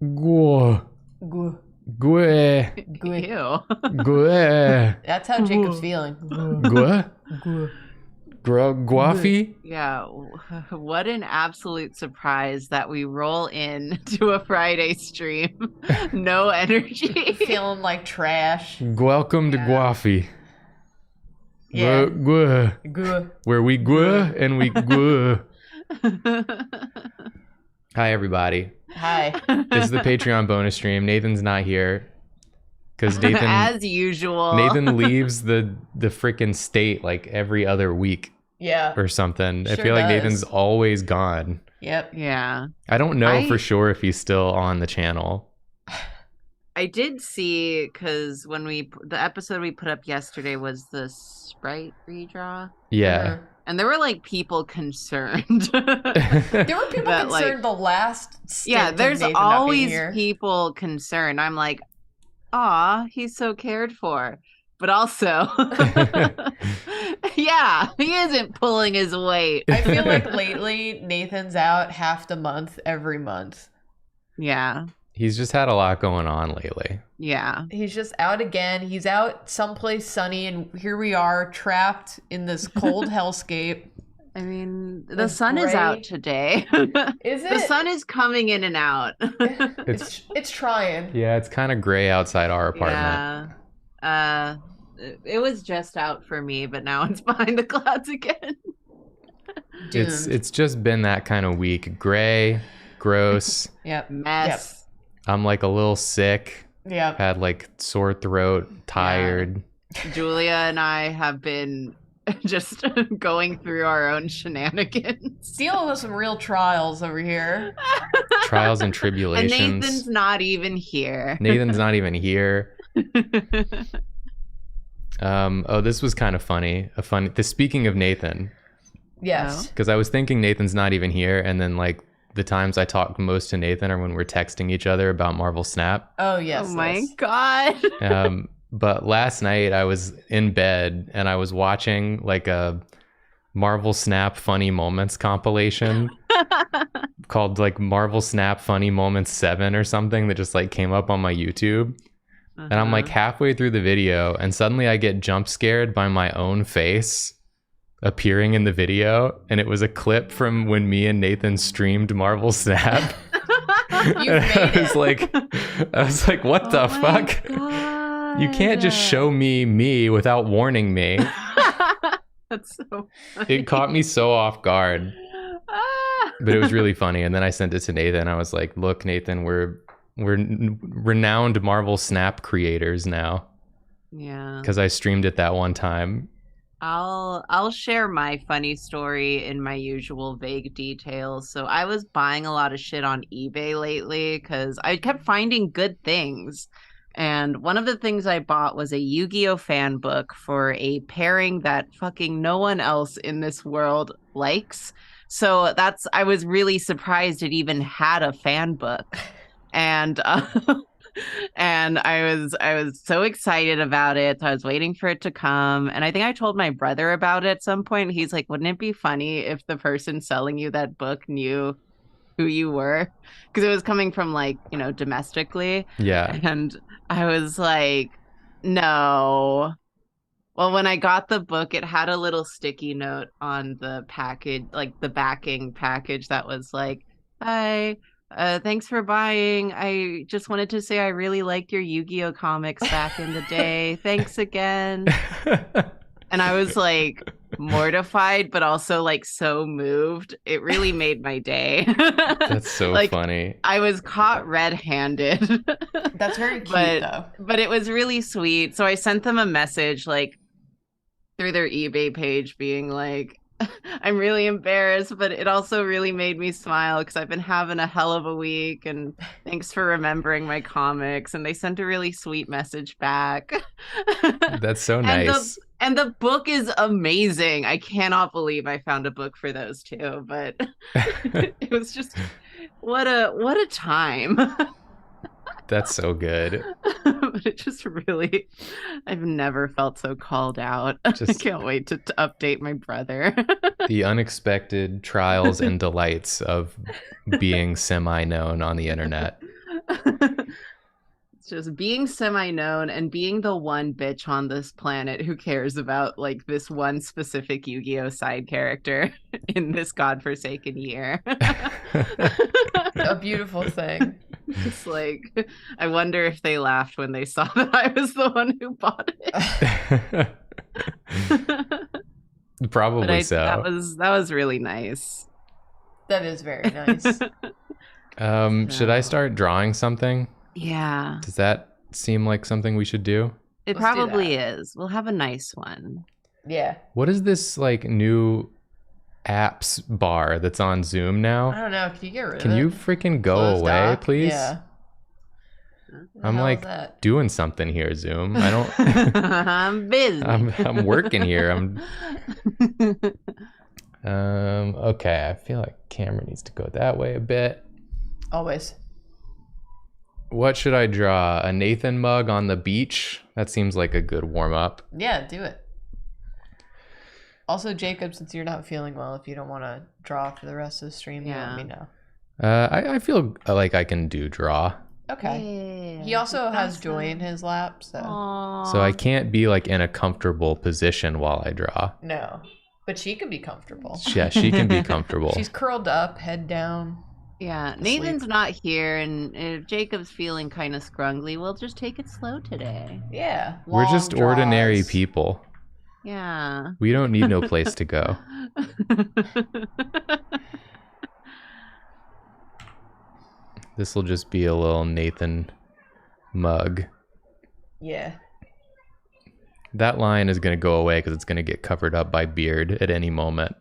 Gue. Gu- Gue. Ew. Gue. That's how Jacob's feeling. Gue. Gu- Drawfee. Yeah, what an absolute surprise that we roll in to a Friday stream. No energy. Feeling like trash. Welcome to Guafy. Yeah. Gue. Gu- Where we gue and we gue. Hi, everybody. Hi. This is the Patreon bonus stream. Nathan's not here because As usual. Nathan leaves the freaking state like every other week Yeah. or something. I Sure feel like does. Nathan's always gone. Yep. Yeah. I don't know for sure if he's still on the channel. I did see, because the episode we put up yesterday was the Sprite redraw. Yeah. And there were like people concerned. There were people That, like- concerned the last stint Yeah, of there's Nathan not being always here. people concerned. I'm like, aw, he's so cared for. But also, yeah, he isn't pulling his weight. I feel like lately Nathan's out half the month every month. Yeah, He's just had a lot going on lately. yeah. He's just out again. He's out someplace sunny, and here we are trapped in this cold hellscape. I mean, the With sun is gray- out today. Is it? The sun is coming in and out. It's trying. Yeah, it's kind of gray outside our apartment. Yeah. It was just out for me, but now it's behind the clouds again. It's just been that kind of week. Gray, gross. Yep. Mess. I'm like a little sick. Yep. Had like sore throat, tired. Julia and I have been just going through our own shenanigans. Dealing with some real trials over here. Trials and And tribulations. Nathan's not even here. Nathan's not even here. This was kind of funny. Speaking of Nathan, Yes. because I was thinking Nathan's not even here, and then like the times I talk most to Nathan are when we're texting each other about Marvel Snap. Oh, yes. Oh my yes. god. But last night I was in bed and I was watching like a Marvel Snap funny moments compilation called like Marvel Snap Funny Moments 7 or something that just like came up on my YouTube. And I'm like halfway through the video and suddenly I get jump scared by my own face appearing in the video, and it was a clip from when me and Nathan streamed Marvel Snap. You've made it. I was like, what the fuck? You can't just show me without warning me. That's so funny. It caught me so off guard, Ah. but it was really funny. And then I sent it to Nathan. I was like, look, Nathan, we're renowned Marvel Snap creators now Yeah. because I streamed it that one time. I'll share my funny story in my usual vague details. So I was buying a lot of shit on eBay lately because I kept finding good things. And one of the things I bought was a Yu-Gi-Oh fan book for a pairing that fucking no one else in this world likes. So I was really surprised it even had a fan book. And and I was so excited about it. So I was waiting for it to come. And I think I told my brother about it at some point. He's like, wouldn't it be funny if the person selling you that book knew who you were? Because it was coming from like, domestically. Yeah. And I was like, no. Well, when I got the book, it had a little sticky note on the package, like the backing package that was like, hi. Thanks for buying. I just wanted to say I really liked your Yu-Gi-Oh comics back in the day. Thanks again. And I was like mortified, but also like so moved. It really made my day. That's so like, funny. I was caught red-handed. That's very cute, though. But it was really sweet. So I sent them a message like through their eBay page being like, I'm really embarrassed, but it also really made me smile because I've been having a hell of a week, and thanks for remembering my comics. And they sent a really sweet message back. That's so nice. And the book is amazing. I cannot believe I found a book for those two, but it was just what a time. That's so good. But it just really, I've never felt so called out. I can't wait to update my brother. The unexpected trials and delights of being semi-known on the internet. It's just being semi-known and being the one bitch on this planet who cares about like this one specific Yu-Gi-Oh side character in this godforsaken year. A beautiful thing. It's like, I wonder if they laughed when they saw that I was the one who bought it. Probably so. That was really nice. That is very nice. Should I start drawing something? Yeah. Does that seem like something we should do? It Let's do probably that. is. We'll have a nice one. Yeah. What is this like new apps bar that's on Zoom I now? don't know. Can you get rid of it? Can you freaking go Close away, doc? please? Yeah. The I'm hell like is that? doing something here, Zoom. I don't. I'm busy. I'm working here. Okay. I feel like camera needs to go that way a bit. Always. What should I draw? A Nathan mug on the beach? That seems like a good warm up. Yeah, do it. Also, Jacob, since you're not feeling well, if you don't want to draw for the rest of the stream, let me know. I feel like I can do draw. Okay. Yeah, He also has that's Joy in his lap, so. Aww. So I can't be like in a comfortable position while I draw. No. But she can be comfortable. Yeah, she can be comfortable. She's curled up, head down. Yeah, asleep. Nathan's not here, and if Jacob's feeling kind of scrungly, we'll just take it slow today. Yeah. We're long just ordinary draws. people. Yeah. We don't need no place to go. This will just be a little Nathan mug. Yeah. That line is going to go away because it's going to get covered up by beard at any moment.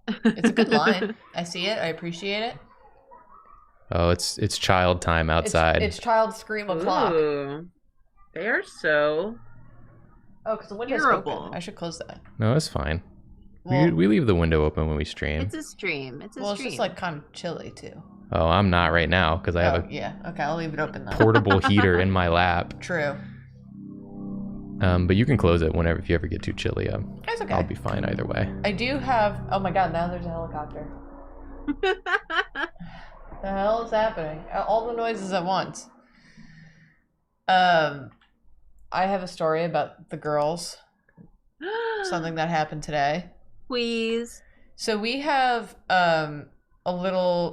It's a good line. I see it. I appreciate it. Oh, it's child time outside. It's child scream o'clock. Ooh. They are so... Oh, because the window's Terrible. open. I should close that. No, it's fine. Well, We leave the window open when we stream. It's a stream. It's it's just like kind of chilly too. Oh, I'm not right now because I have a yeah. Okay, I'll leave it open then. portable heater in my lap. True. But you can close it whenever if you ever get too chilly. That's okay. I'll be fine either way. I do have. Oh my god! Now there's a helicopter. The hell is happening? All the noises at once. I have a story about the girls. Something that happened today. Please. So we have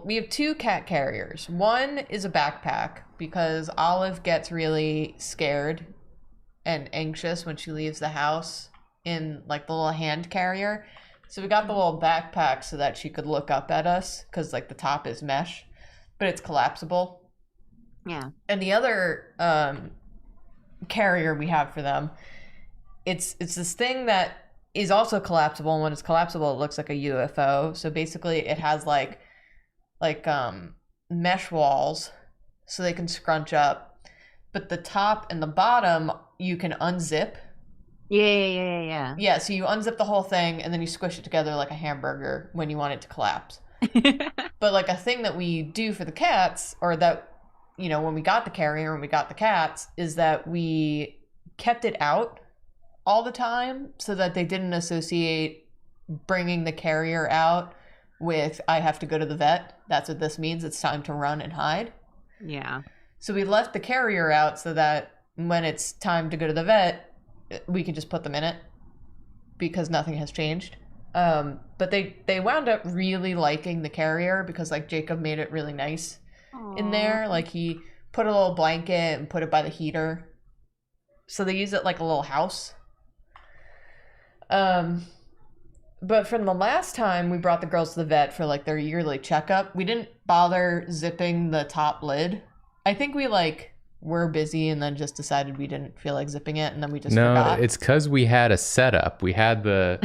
we have two cat carriers. One is a backpack because Olive gets really scared and anxious when she leaves the house in like the little hand carrier. So we got the little backpack so that she could look up at us because like the top is mesh, but it's collapsible. Yeah. And the other carrier we have for them, it's this thing that is also collapsible, and when it's collapsible it looks like a UFO. So basically it has like mesh walls so they can scrunch up, but the top and the bottom you can unzip. Yeah. So you unzip the whole thing and then you squish it together like a hamburger when you want it to collapse. But like a thing that we do for the cats, or that, you know, when we got the carrier, when we got the cats, is that we kept it out all the time so that they didn't associate bringing the carrier out with I have to go to the vet. That's what this means. It's time to run and hide. Yeah. So we left the carrier out so that when it's time to go to the vet, we can just put them in it because nothing has changed. But they wound up really liking the carrier because like Jacob made it really nice. Aww. In there. Like he put a little blanket and put it by the heater. So they use it like a little house. But from the last time we brought the girls to the vet for like their yearly checkup, we didn't bother zipping the top lid. I think we like were busy and then just decided we didn't feel like zipping it, and then we just forgot. It's because we had a setup. We had the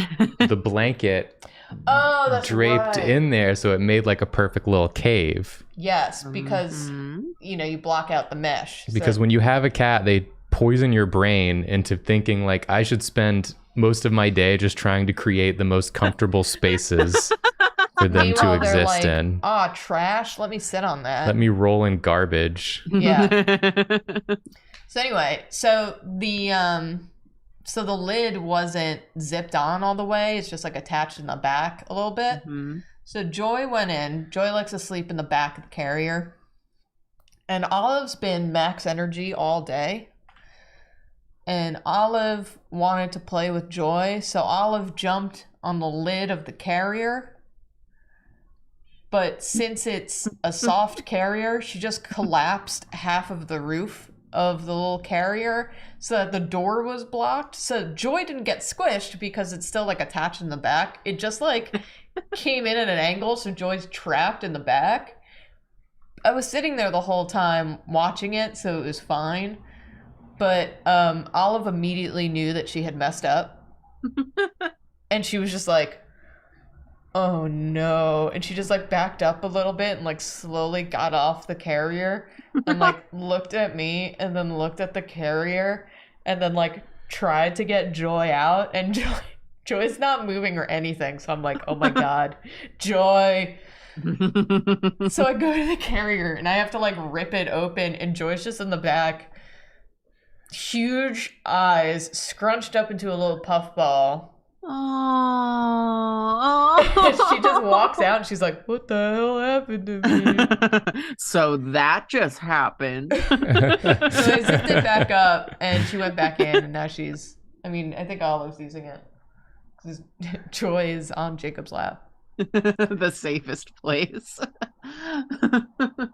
blanket that's draped right. in there, so it made like a perfect little cave. Yes, because you know, you block out the mesh. Because when you have a cat, they poison your brain into thinking like I should spend most of my day just trying to create the most comfortable spaces for them to exist in. Trash. Let me sit on that. Let me roll in garbage. Yeah. So anyway, so the lid wasn't zipped on all the way. It's just like attached in the back a little bit. Mm-hmm. So Joy went in. Joy likes to sleep in the back of the carrier. And Olive's been max energy all day. And Olive wanted to play with Joy, so Olive jumped on the lid of the carrier. But since it's a soft carrier, she just collapsed half of the roof of the little carrier so that the door was blocked. So Joy didn't get squished because it's still like attached in the back. It just like came in at an angle, so Joy's trapped in the back. I was sitting there the whole time watching it, so it was fine. But Olive immediately knew that she had messed up. And she was just like, oh no. And she just like backed up a little bit and like slowly got off the carrier and like looked at me and then looked at the carrier and then like tried to get Joy out. And Joy's not moving or anything. So I'm like, oh my God, Joy. So I go to the carrier and I have to like rip it open and Joy's just in the back. Huge eyes scrunched up into a little puffball. Oh. She just walks out and she's like, what the hell happened to me? So that just happened. So I zipped it back up and she went back in and now she's, I think Olive's using it. Joy is on Jacob's lap. The safest place.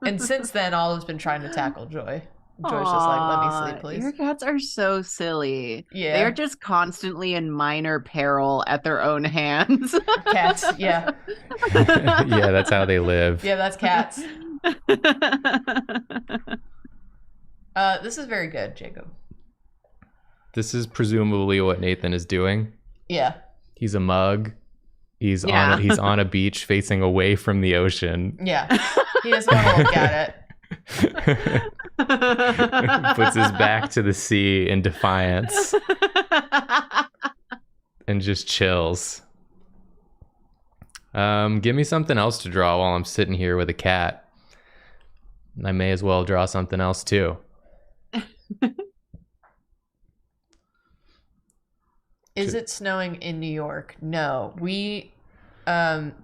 And since then, Olive's been trying to tackle Joy. Joy's just like, let me sleep, please. Your cats are so silly. Yeah. They're just constantly in minor peril at their own hands. Cats, yeah. Yeah, that's how they live. Yeah, that's cats. This is very good, Jacob. This is presumably what Nathan is doing. Yeah. He's a mug. He's on a beach facing away from the ocean. Yeah. He doesn't want to look at it. Puts his back to the sea in defiance and just chills. Give me something else to draw while I'm sitting here with a cat. I may as well draw something else too. Is it snowing in New York? No. We the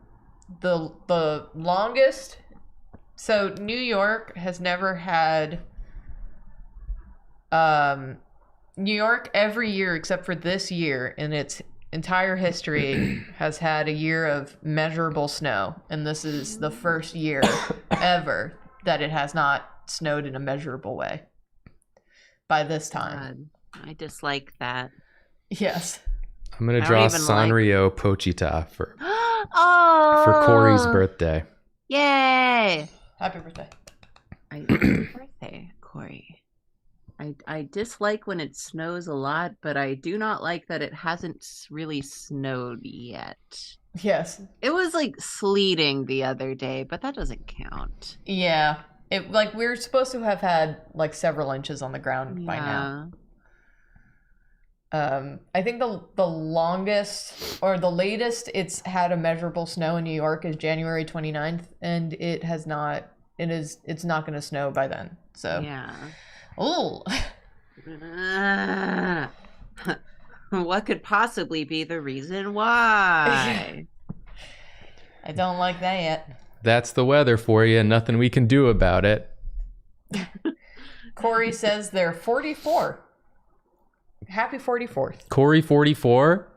longest, so New York has never had New York every year except for this year in its entire history has had a year of measurable snow, and this is the first year ever that it has not snowed in a measurable way by this time. I dislike that. Yes. I'm gonna draw Sanrio Pochita for Corey's birthday. Yay! Happy birthday. Happy birthday, Corey. I dislike when it snows a lot, but I do not like that it hasn't really snowed yet. Yes. It was like sleeting the other day, but that doesn't count. Yeah. It like we're supposed to have had like several inches on the ground by now. I think the longest or the latest it's had a measurable snow in New York is January 29th, and it's not going to snow by then. So yeah. Oh. What could possibly be the reason why? I don't like that yet. That's the weather for you. Nothing we can do about it. Corey says they're 44. Happy 44th. Corey 44?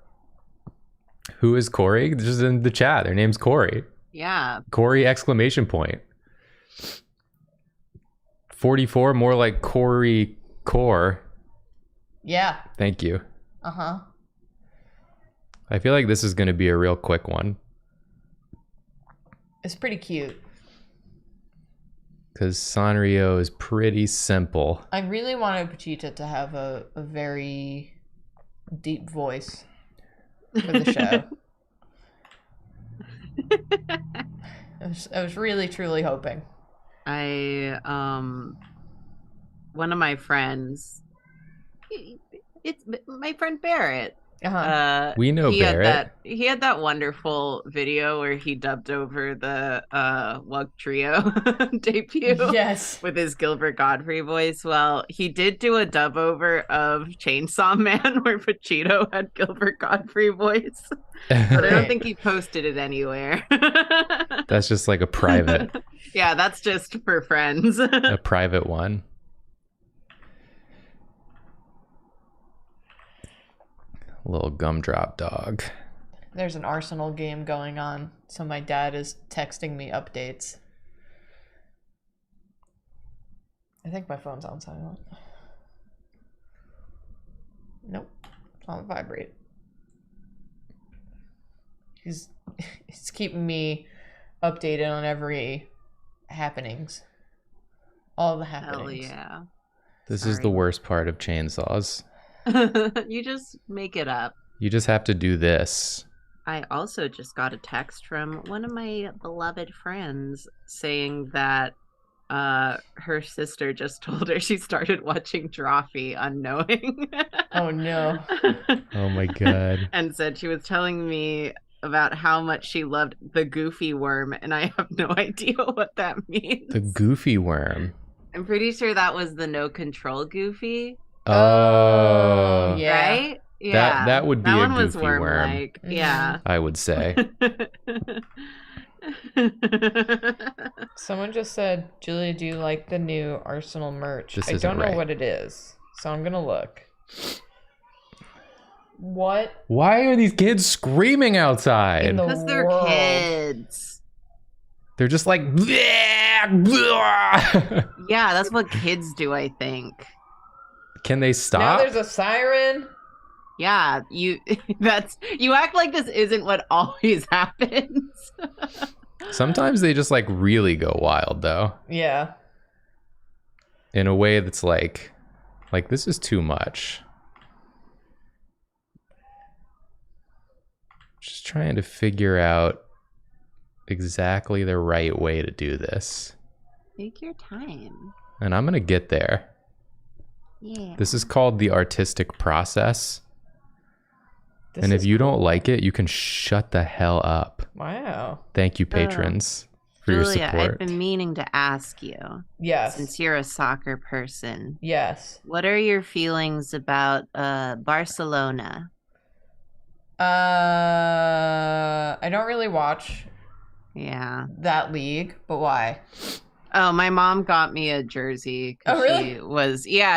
Who is Corey? Just in the chat. Their name's Corey. Yeah. Corey exclamation point. 44, more like Corey Core. Yeah. Thank you. Uh-huh. I feel like this is going to be a real quick one. It's pretty cute. Because Sanrio is pretty simple. I really wanted Pochita to have a very deep voice for the show. I was really, truly hoping. One of my friends, it's my friend Barrett. Uh-huh. We know Barrett. He had that wonderful video where he dubbed over the Wug Trio debut Yes. with his Gilbert Godfrey voice. Well, he did do a dub over of Chainsaw Man where Pacino had Gilbert Godfrey voice. But I don't think he posted it anywhere. That's just like a private. Yeah, that's just for friends. A private one. Little gumdrop dog. There's an Arsenal game going on, so my dad is texting me updates. I think my phone's on silent. Nope, it's on vibrate. He's keeping me updated on every happenings. All the happenings. Hell yeah. This is the worst part of chainsaws. You just make it up. You just have to do this. I also just got a text from one of my beloved friends saying that her sister just told her she started watching Drawfee unknowing. Oh no. Oh my god. And said she was telling me about how much she loved the goofy worm, and I have no idea what that means. The goofy worm. I'm pretty sure that was the no control goofy. Oh. Yeah. Right? Yeah. That would be that a one was goofy worm. worm-like. Yeah. I would say. Someone just said, Julia, do you like the new Arsenal merch? This I isn't don't know right. what it is, so I'm gonna look. What Why are these kids screaming outside? in the Because they're world? kids. They're just like bleh, bleh. Yeah, that's what kids do, I think. Can they Now stop? there's a siren. Yeah, you act like this isn't what always happens. Sometimes they just like really go wild though. Yeah. In a way that's like this is too much. Just trying to figure out exactly the right way to do this. Take your time. And I'm gonna get there. Yeah. This is called the artistic process. This And if is you cool. don't like it, you can shut the hell up. Wow. Thank you, patrons, for your Julia, support. I've been meaning to ask you, Yes. since you're a soccer person, Yes. what are your feelings about Barcelona? I don't really watch Yeah. that league, but why? Oh, my mom got me a jersey. 'Cause Oh, really?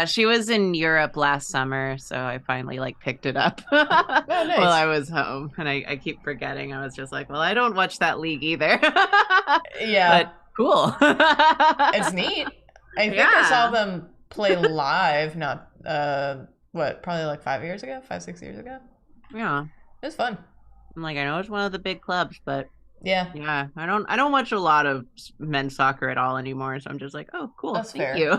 she was in Europe last summer, so I finally picked it up nice. while I was home. And I keep forgetting. I was just like, well, I don't watch that league either. Yeah. But cool. It's neat. I think I saw Yeah. them play live, not probably 5 years ago, 5-6 years ago. Yeah. It was fun. I'm like, I know it's one of the big clubs, but Yeah. yeah, I don't watch a lot of men's soccer at all anymore. So I'm just like, oh, cool. That's Thank fair. you.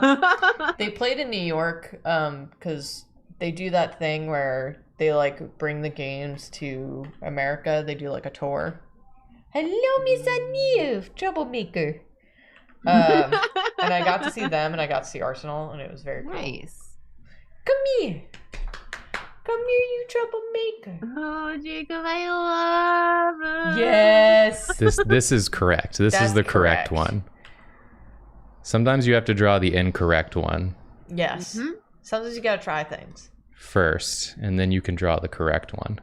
They played in New York because they do that thing where they bring the games to America. They do a tour. Hello, Miss Aniv, troublemaker. And I got to see them, and I got to see Arsenal, and it was very cool. Nice. Come here. Come here, you troublemaker. Oh, Jacob, I love it. Yes. This is correct. This That's is the correct correct. one. Sometimes you have to draw the incorrect one Yes. Mhm. Sometimes you gotta try things. first, and then you can draw the correct one.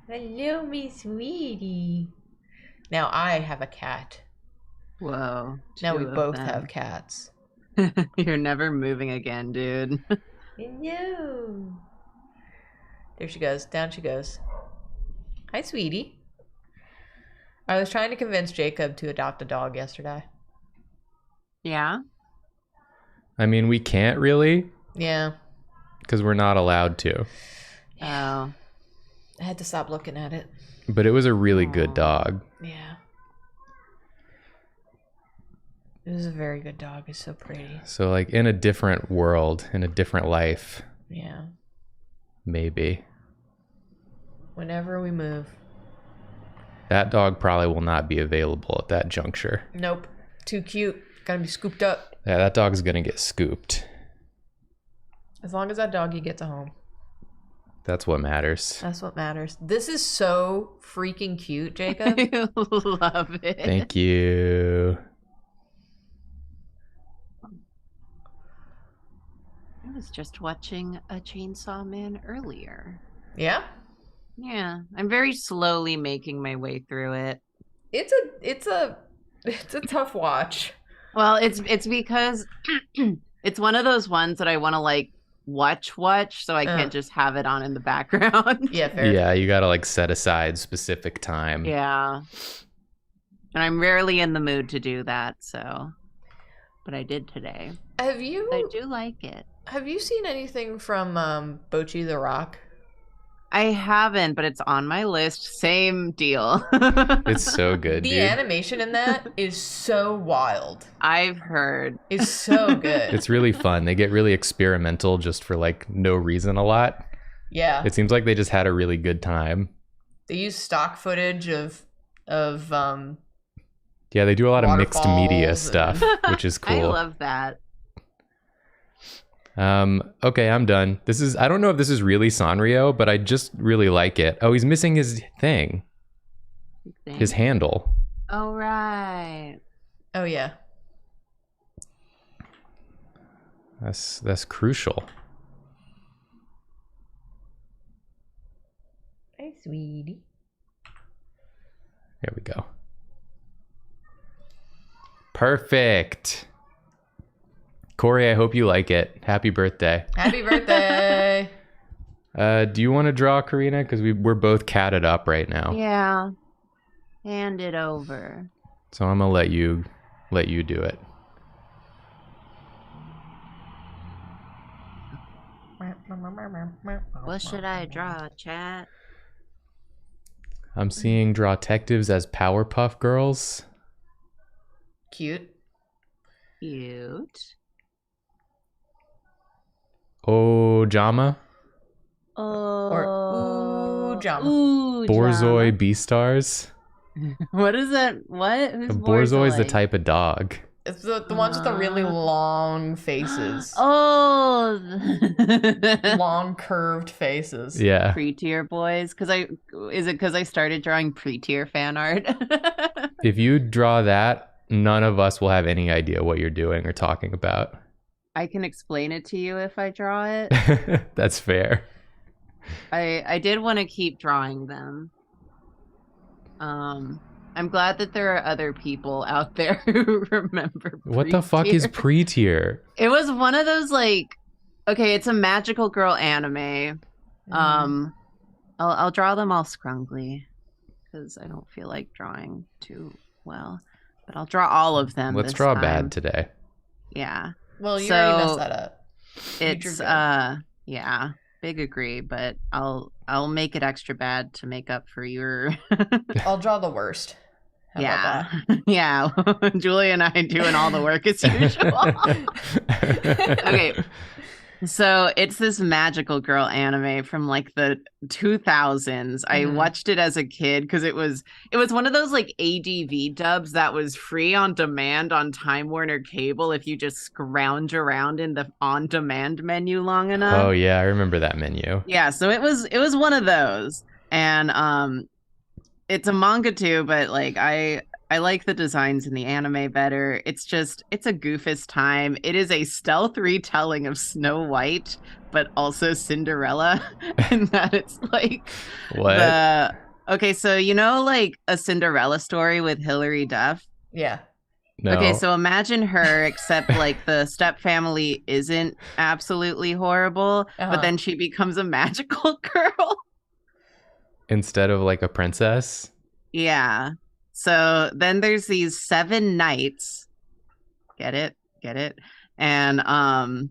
Hello, me sweetie. Now I have a cat. Whoa. Now we two of both them. have cats. You're never moving again, dude. Hello. There she goes. Down she goes. Hi, sweetie. I was trying to convince Jacob to adopt a dog yesterday. Yeah. I mean, we can't really Yeah. because we're not allowed to. Oh. I had to stop looking at it. But it was a really good Aw. dog. Yeah. It was a very good dog. It's so pretty. So in a different world, in a different life, Yeah. maybe. Whenever we move. That dog probably will not be available at that juncture. Nope. Too cute. Gotta be scooped up. Yeah, that dog's gonna get scooped. As long as that doggy gets a home. That's what matters. That's what matters. This is so freaking cute, Jacob. I love it. Thank you. I was just watching a Chainsaw Man earlier. Yeah? Yeah, I'm very slowly making my way through it. It's a tough watch. Well, it's because it's one of those ones that I want to like watch, so I can't just have it on in the background. Yeah, fair. Yeah, you gotta like set aside specific time. Yeah. And I'm rarely in the mood to do that, so. But I did today. I do like it. Have you seen anything from Bocchi the Rock? I haven't, but it's on my list. Same deal. It's so good, The dude. animation in that is so wild. I've heard. It's so good. It's really fun. They get really experimental just for like no reason a lot. Yeah. It seems like they just had a really good time. They use stock footage of Yeah, they do a lot of mixed media waterfalls stuff, which is cool. I love that. Okay, I'm done. I don't know if this is really Sanrio, but I just really like it. Oh, he's missing his thing. His handle. Oh, right. Oh yeah. That's crucial. Hey, sweetie. Here we go. Perfect. Corey, I hope you like it. Happy birthday. Happy birthday. Do you want to draw, Karina? Because we're both catted up right now. Yeah. Hand it over. So I'm gonna let you do it. What should I draw, chat? I'm seeing draw detectives as Powerpuff Girls. Cute. Cute. Oh, Jama. Or Jama. Ooh, Borzoi Jama. Beastars. What is that? What? Who's Borzoi is the Borzoi? type of dog. It's the ones with the really long faces. Oh. Long curved faces. Yeah. Pre-tier boys. Is it because I started drawing pre-tier fan art? If you draw that, none of us will have any idea what you're doing or talking about. I can explain it to you if I draw it. That's fair. I did want to keep drawing them. I'm glad that there are other people out there who remember What the fuck is pre-tier? It was one of those like, okay, it's a magical girl anime. I'll draw them all scrungly because I don't feel like drawing too well, but I'll draw all of them. Let's this draw time. bad today. Yeah. Well, you already messed that up. It's yeah, big agree, but I'll make it extra bad to make up for your. I'll draw the worst. How about that? Yeah. Julie and I doing all the work as usual. Okay. So it's this magical girl anime from like the 2000s. I watched it as a kid because it was one of those like ADV dubs that was free on demand on Time Warner Cable if you just scrounge around in the on demand menu long enough. Oh yeah, I remember that menu. Yeah, so it was one of those. And it's a manga too, but like I like the designs in the anime better. It's a goofus time. It is a stealth retelling of Snow White, but also Cinderella. And that it's like What? Okay, so you know like a Cinderella story with Hilary Duff? Yeah. No. Okay, so imagine her, except like the step family isn't absolutely horrible, but then she becomes a magical girl. Instead of like a princess? Yeah. So then there's these 7 knights. Get it? And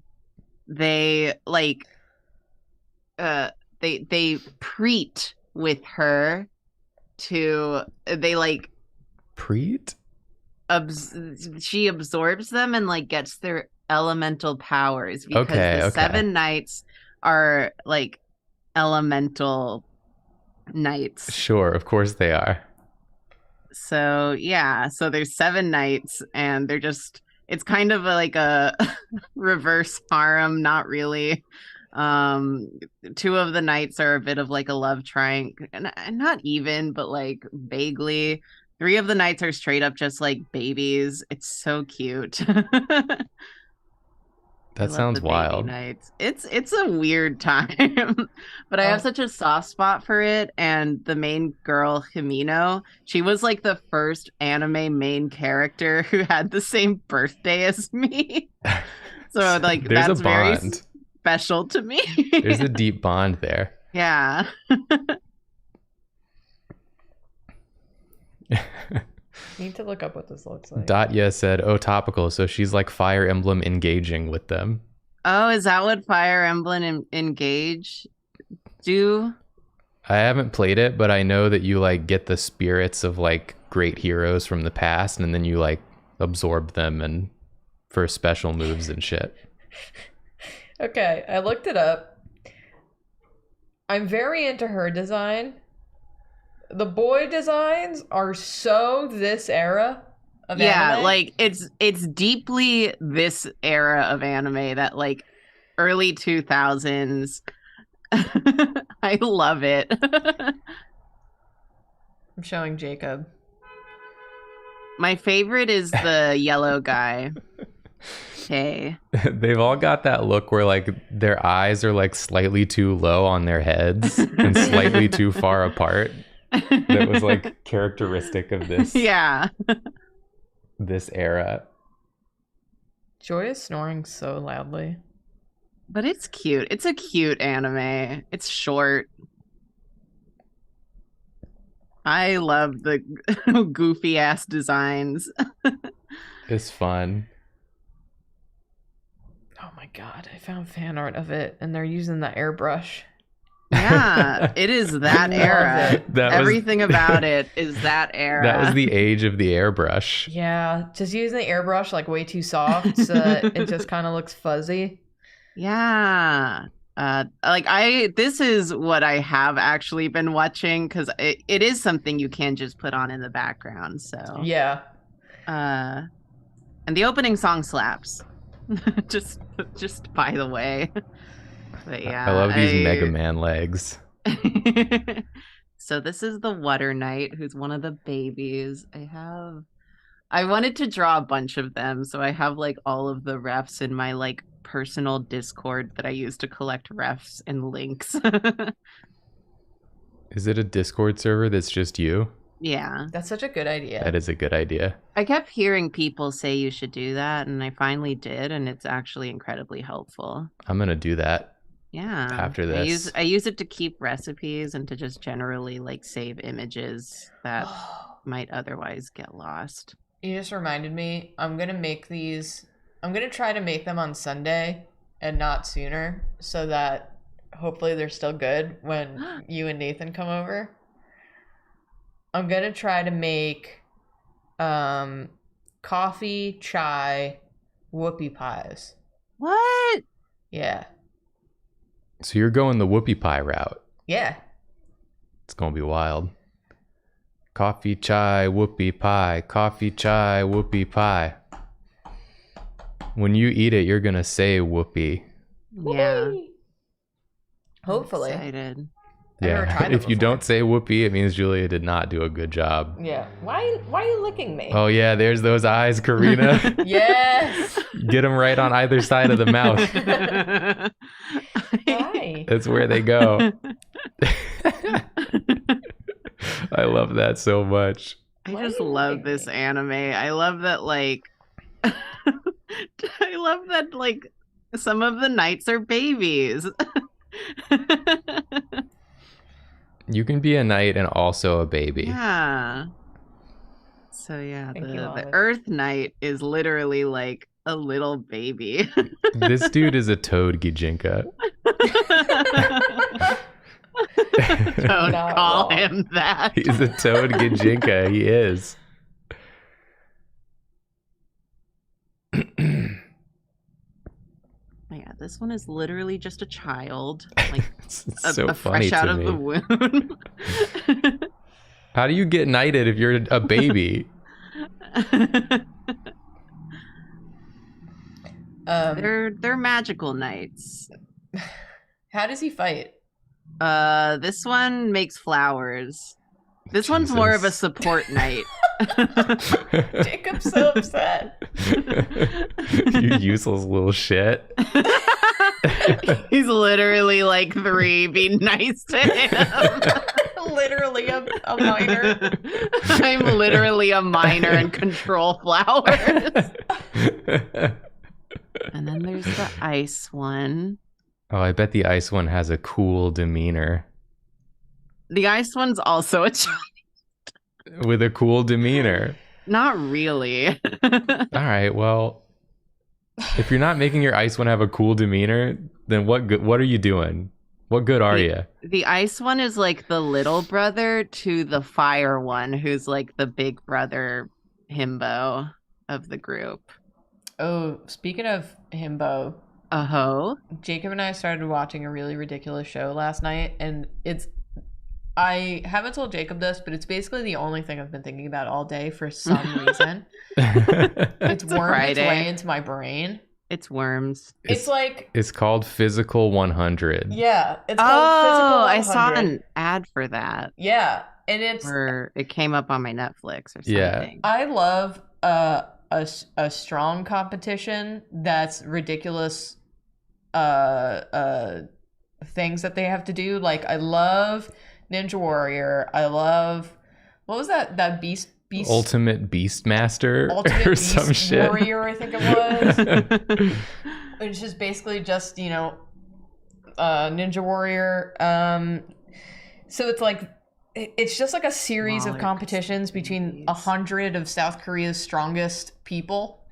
they like they preet with her to they like Preet? She absorbs them and like gets their elemental powers because the 7 knights are like elemental knights. Sure, of course they are. So yeah, so there's 7 knights and they're just It's kind of like a reverse harem, not really. Two of the knights are a bit of like a love triangle, and not even, but like vaguely. Three of the knights are straight up just like babies. It's so cute. I That love sounds the baby wild. nights. It's a weird time, but I have such a soft spot for it. And the main girl, Himino, she was like the first anime main character who had the same birthday as me. So like There's a that's very bond. special to me. There's a deep bond there. Yeah. Need to look up what this looks like. Datya said, "Oh, topical." So she's like Fire Emblem engaging with them. Oh, is that what Fire Emblem Engage do? I haven't played it, but I know that you like get the spirits of like great heroes from the past, and then you like absorb them and for special moves and shit. Okay, I looked it up. I'm very into her design. The boy designs are so this era of anime. Like it's deeply this era of anime, that like early 2000s. I love it. I'm showing Jacob. My favorite is the yellow guy. Okay. They've all got that look where like their eyes are like slightly too low on their heads and slightly too far apart. That was like characteristic of this Yeah. this era. Joy is snoring so loudly. But it's cute. It's a cute anime. It's short. I love the goofy ass designs. It's fun. Oh my god, I found fan art of it and they're using the airbrush. Yeah, it is that Love era. it. Everything about it is that era. That was the age of the airbrush. Yeah, just using the airbrush like way too soft so that it just kind of looks fuzzy. Yeah. This is what I have actually been watching, because it is something you can just put on in the background. So Yeah. and the opening song slaps. just by the way. But yeah, I love these Mega Man legs. So this is the Water Knight, who's one of the babies. I wanted to draw a bunch of them, so I have like all of the refs in my like personal Discord that I use to collect refs and links. Is it a Discord server that's just you? Yeah. That's such a good idea. That is a good idea. I kept hearing people say you should do that, and I finally did, and it's actually incredibly helpful. I'm gonna do that. Yeah. After this. I use it to keep recipes and to just generally like save images that might otherwise get lost. You just reminded me, I'm going to make these, I'm going to try to make them on Sunday and not sooner so that hopefully they're still good when you and Nathan come over. I'm going to try to make coffee, chai, whoopie pies. What? Yeah. So you're going the whoopie pie route. Yeah. It's gonna be wild. Coffee, chai, whoopie pie. Coffee, chai, whoopie pie. When you eat it, you're gonna say whoopie. Yeah. Hopefully. I'm excited. I've never Yeah. tried it If you before. don't say whoopie, it means Julia did not do a good job. Yeah. Why are you licking me? Oh yeah, there's those eyes, Karina. Yes. Get them right on either side of the mouth. Why? That's where they go. I love that so much. I Why just do you love like this me? anime. I love that like I love that like some of the knights are babies. You can be a knight and also a baby. Yeah. So yeah, Thank you, the Olive. Earth Knight is literally like a little baby. This dude is a toad Gijinka. Don't Not call wrong. him that. He's a toad Gijinka. He is. Yeah, this one is literally just a child, like It's a so funny fresh out to of me. the womb. How do you get knighted if you're a baby? They're magical knights. How does he fight? This one makes flowers. This one's more of a Jesus. support knight. Jacob's so upset. You useless little shit. He's literally like 3. Be nice to him. Literally a minor. I'm literally a minor and control flowers. And then there's the ice one. Oh, I bet the ice one has a cool demeanor. The ice one's also a child. With a cool demeanor. Not really. All right, well, if you're not making your ice one have a cool demeanor, then what are you doing? What good are you? The ice one is like the little brother to the fire one, who's like the big brother himbo of the group. Oh, speaking of himbo, Jacob and I started watching a really ridiculous show last night, and I haven't told Jacob this, but it's basically the only thing I've been thinking about all day for some reason. It's wormed its way into my brain. It's worms. It's like... It's called Physical 100. Yeah. It's called Physical 100. I saw an ad for that. Yeah. And it's... Or it came up on my Netflix or something. Yeah. I love a strong competition that's ridiculous things that they have to do. Like, I love Ninja Warrior. I love... What was that beast Ultimate Beastmaster Ultimate or Beast some shit. Warrior, I think it was. It's just basically just, Ninja Warrior. So it's like, it's just like a series of competitions between 100 of South Korea's strongest people.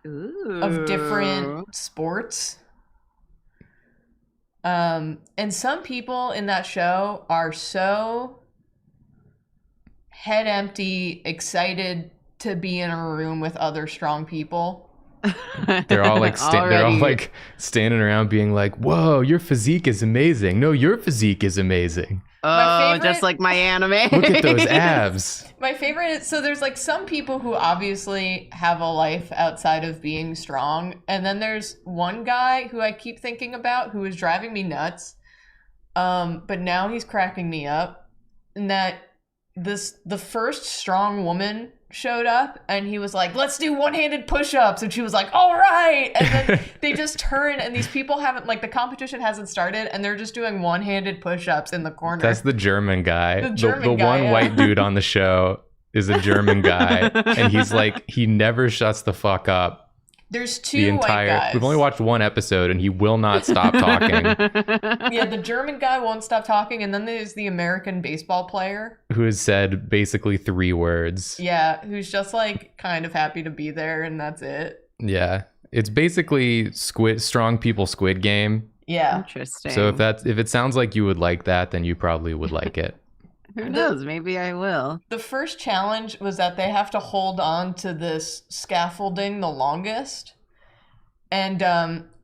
Ooh. Of different sports. And some people in that show are so head empty, excited to be in a room with other strong people. They're all like standing around being like, "Whoa, your physique is amazing. No, your physique is amazing. Oh, just like my anime. Look at those abs." My favorite is, so there's like some people who obviously have a life outside of being strong, and then there's one guy who I keep thinking about who is driving me nuts, but now he's cracking me up, and that the first strong woman showed up and he was like, "Let's do one-handed push-ups," and she was like, "All right," and then they just turn and these people haven't, like, the competition hasn't started and they're just doing one-handed push-ups in the corner. That's the German guy. The one yeah. white dude on the show is a German guy, and he's like, he never shuts the fuck up. There's two white guys. We've only watched one episode and he will not stop talking. Yeah, the German guy won't stop talking, and then there's the American baseball player who has said basically 3 words. Yeah, who's just like kind of happy to be there, and that's it. Yeah, it's basically strong people Squid Game. Yeah, interesting. So if it sounds like you would like that, then you probably would like it. Who knows? Maybe I will. The first challenge was that they have to hold on to this scaffolding the longest. And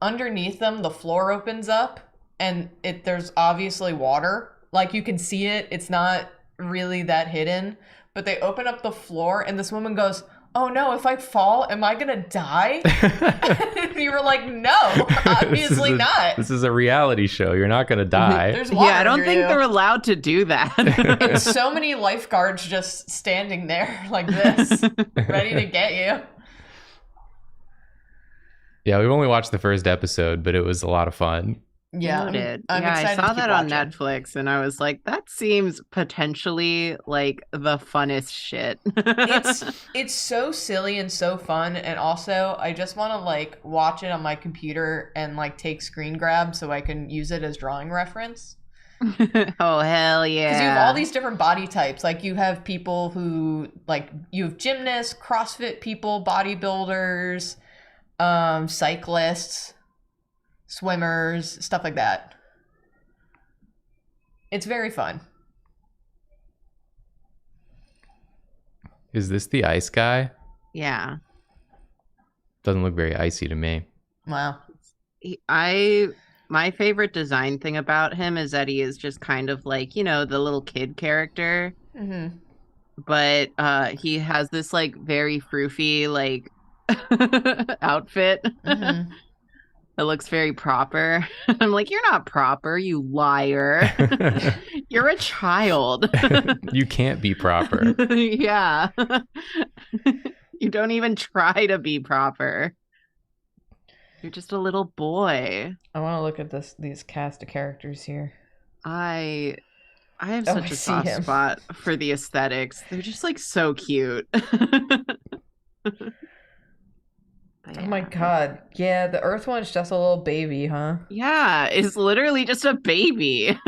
underneath them, the floor opens up. And there's obviously water. Like, you can see it. It's not really that hidden. But they open up the floor, and this woman goes, "Oh no, if I fall, am I gonna die?" And you were like, "No, obviously not. This is a reality show. You're not gonna die." There's water. Yeah, I don't think they're allowed to do that. And so many lifeguards just standing there like this, ready to get you. Yeah, we've only watched the first episode, but it was a lot of fun. Yeah, I'm excited I saw to keep that on watching. Netflix, and I was like, that seems potentially like the funnest shit. It's so silly and so fun, and also I just want to like watch it on my computer and like take screen grabs so I can use it as drawing reference. Oh hell yeah! Because you have all these different body types. Like, you have people who, like, you have gymnasts, CrossFit people, bodybuilders, cyclists, swimmers, stuff like that. It's very fun. Is this the ice guy? Yeah. Doesn't look very icy to me. Wow. My favorite design thing about him is that he is just kind of like, you know, the little kid character. Mm-hmm. But he has this like very froofy, like outfit. Mhm. It looks very proper. I'm like, you're not proper, you liar. You're a child. You can't be proper. Yeah. You don't even try to be proper. You're just a little boy. I want to look at these cast of characters here. I have Oh, such I a see soft him. spot for the aesthetics. They're just like so cute. Oh my god. Yeah, the Earth one's just a little baby, huh? Yeah, it's literally just a baby.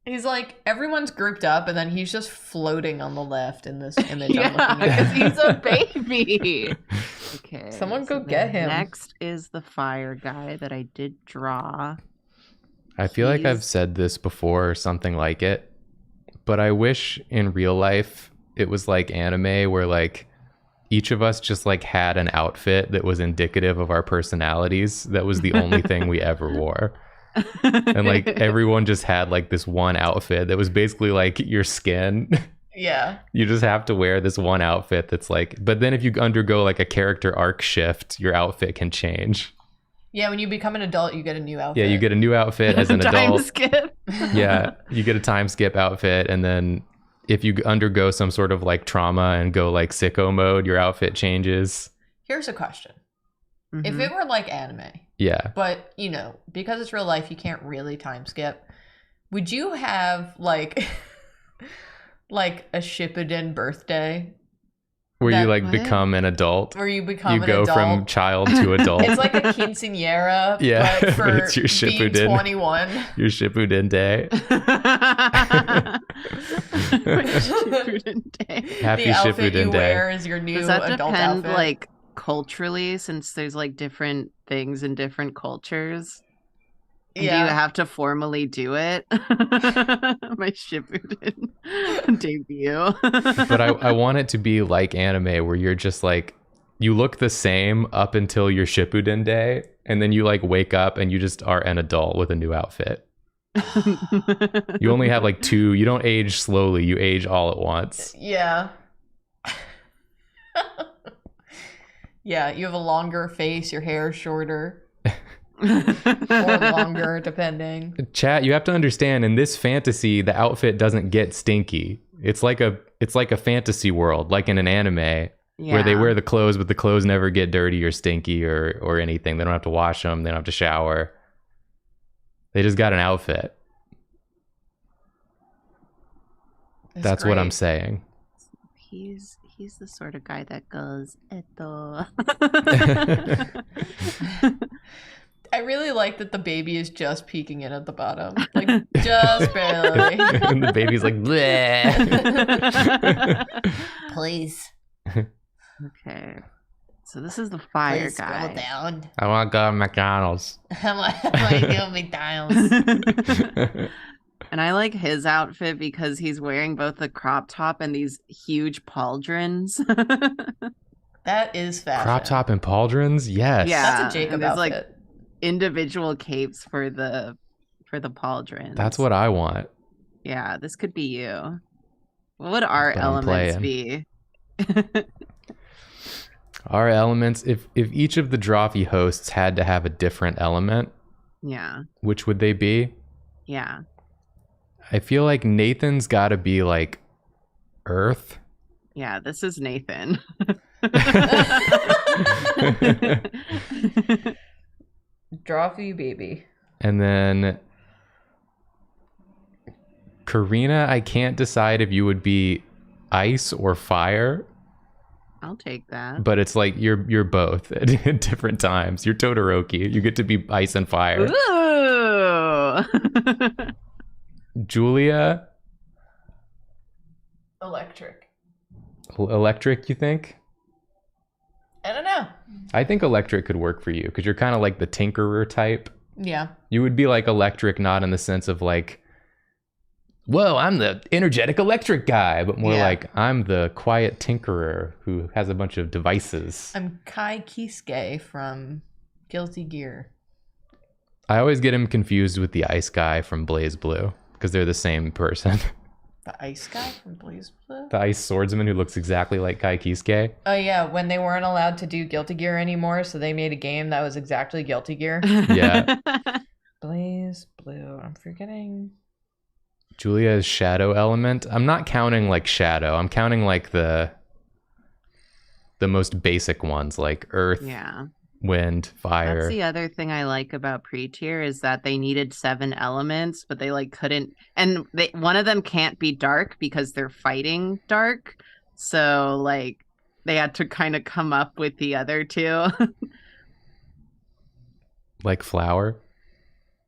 He's like, everyone's grouped up, and then he's just floating on the left in this image I'm Yeah, looking at. because he's a baby. Okay. Someone go so get then him. Next is the fire guy that I did draw. I feel like I've He's- said this before or something like it, but I wish in real life it was like anime where like each of us just like had an outfit that was indicative of our personalities. That was the only thing we ever wore. And like everyone just had like this one outfit that was basically like your skin. Yeah. You just have to wear this one outfit that's like, but then if you undergo like a character arc shift, your outfit can change. Yeah, when you become an adult, you get a new outfit. Yeah, you get a new outfit as an Time adult. skip. Yeah, you get a time skip outfit, and then if you undergo some sort of like trauma and go like sicko mode, your outfit changes. Here's a question. If Mhm. it were like anime, Yeah. but, you know, because it's real life, you can't really time skip, would you have, like, like a Shippuden birthday Where you That- like What? become an adult. where you become You an go adult? from child to adult. It's like a quinceanera, Yeah, but for but it's your being Shippuden. 21. Your Shippuden day. Shippuden day. Happy The outfit Shippuden you day. wear is your new Does that adult depend, outfit. like, culturally, since there's like different things in different cultures? And do you have to formally do it? My Shippuden debut. But I want it to be like anime where you're just like, you look the same up until your Shippuden day, and then you like wake up and you just are an adult with a new outfit. You only have like two, you don't age slowly, you age all at once. Yeah. Yeah, you have a longer face, your hair is shorter. Or longer, depending. Chat, you have to understand, in this fantasy, the outfit doesn't get stinky. It's like a fantasy world, like in an anime, where they wear the clothes, but the clothes never get dirty or stinky or anything. They don't have to wash them. They don't have to shower. They just got an outfit. That's what I'm great. saying. He's the sort of guy that goes, Eto. I really like that the baby is just peeking in at the bottom. Like, just barely. And the baby's like, bleh. Please. Okay. So this is the fire Please scroll guy. down. I want to go to McDonald's. I'm like go McDonald's. And I like his outfit because he's wearing both a crop top and these huge pauldrons. That is fashion. Crop top and pauldrons? Yes. Yeah. That's a Jacob and there's, like, outfit. Individual capes for the pauldrons. That's what I want. Yeah, this could be you. What would our But I'm elements playing. be? Our elements, if each of the Drawfee hosts had to have a different element, Yeah. which would they be? Yeah. I feel like Nathan's got to be like Earth. Yeah, this is Nathan. Drawfee baby. And then Karina, I can't decide if you would be ice or fire, I'll take that. but it's like you're both at different times. You're Todoroki. You get to be ice and fire. Ooh. Julia, Electric. electric, you think? I don't know. I think electric could work for you because you're kind of like the tinkerer type. Yeah. You would be like electric, not in the sense of like, whoa, I'm the energetic electric guy, but more Yeah. like I'm the quiet tinkerer who has a bunch of devices. I'm Kai Kisuke from Guilty Gear. I always get him confused with the ice guy from Blaze Blue because they're the same person. The ice guy from Blaze Blue? The ice swordsman who looks exactly like Kai Kisuke. Oh yeah, when they weren't allowed to do Guilty Gear anymore, so they made a game that was exactly Guilty Gear. Yeah. Blaze Blue. I'm forgetting. Julia's shadow element. I'm not counting like shadow. I'm counting like the most basic ones like earth, Yeah. wind, fire. That's the other thing I like about pre-tier is that they needed 7 elements, but they like couldn't, and one of them can't be dark because they're fighting dark. So like they had to kind of come up with the other 2. Like flower.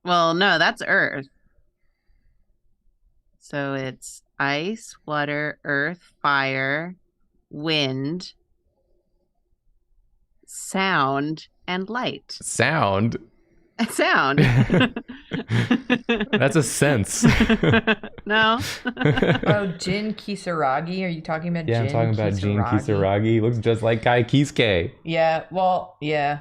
Well, no, that's earth. So it's ice, water, earth, fire, wind, sound, and light. Sound. Sound. That's a sense. No. Oh, Jin Kisaragi. Are you talking about Yeah, Jin I'm talking about Jin Kisaragi. He looks just like Kai Kisuke. Yeah, well, yeah.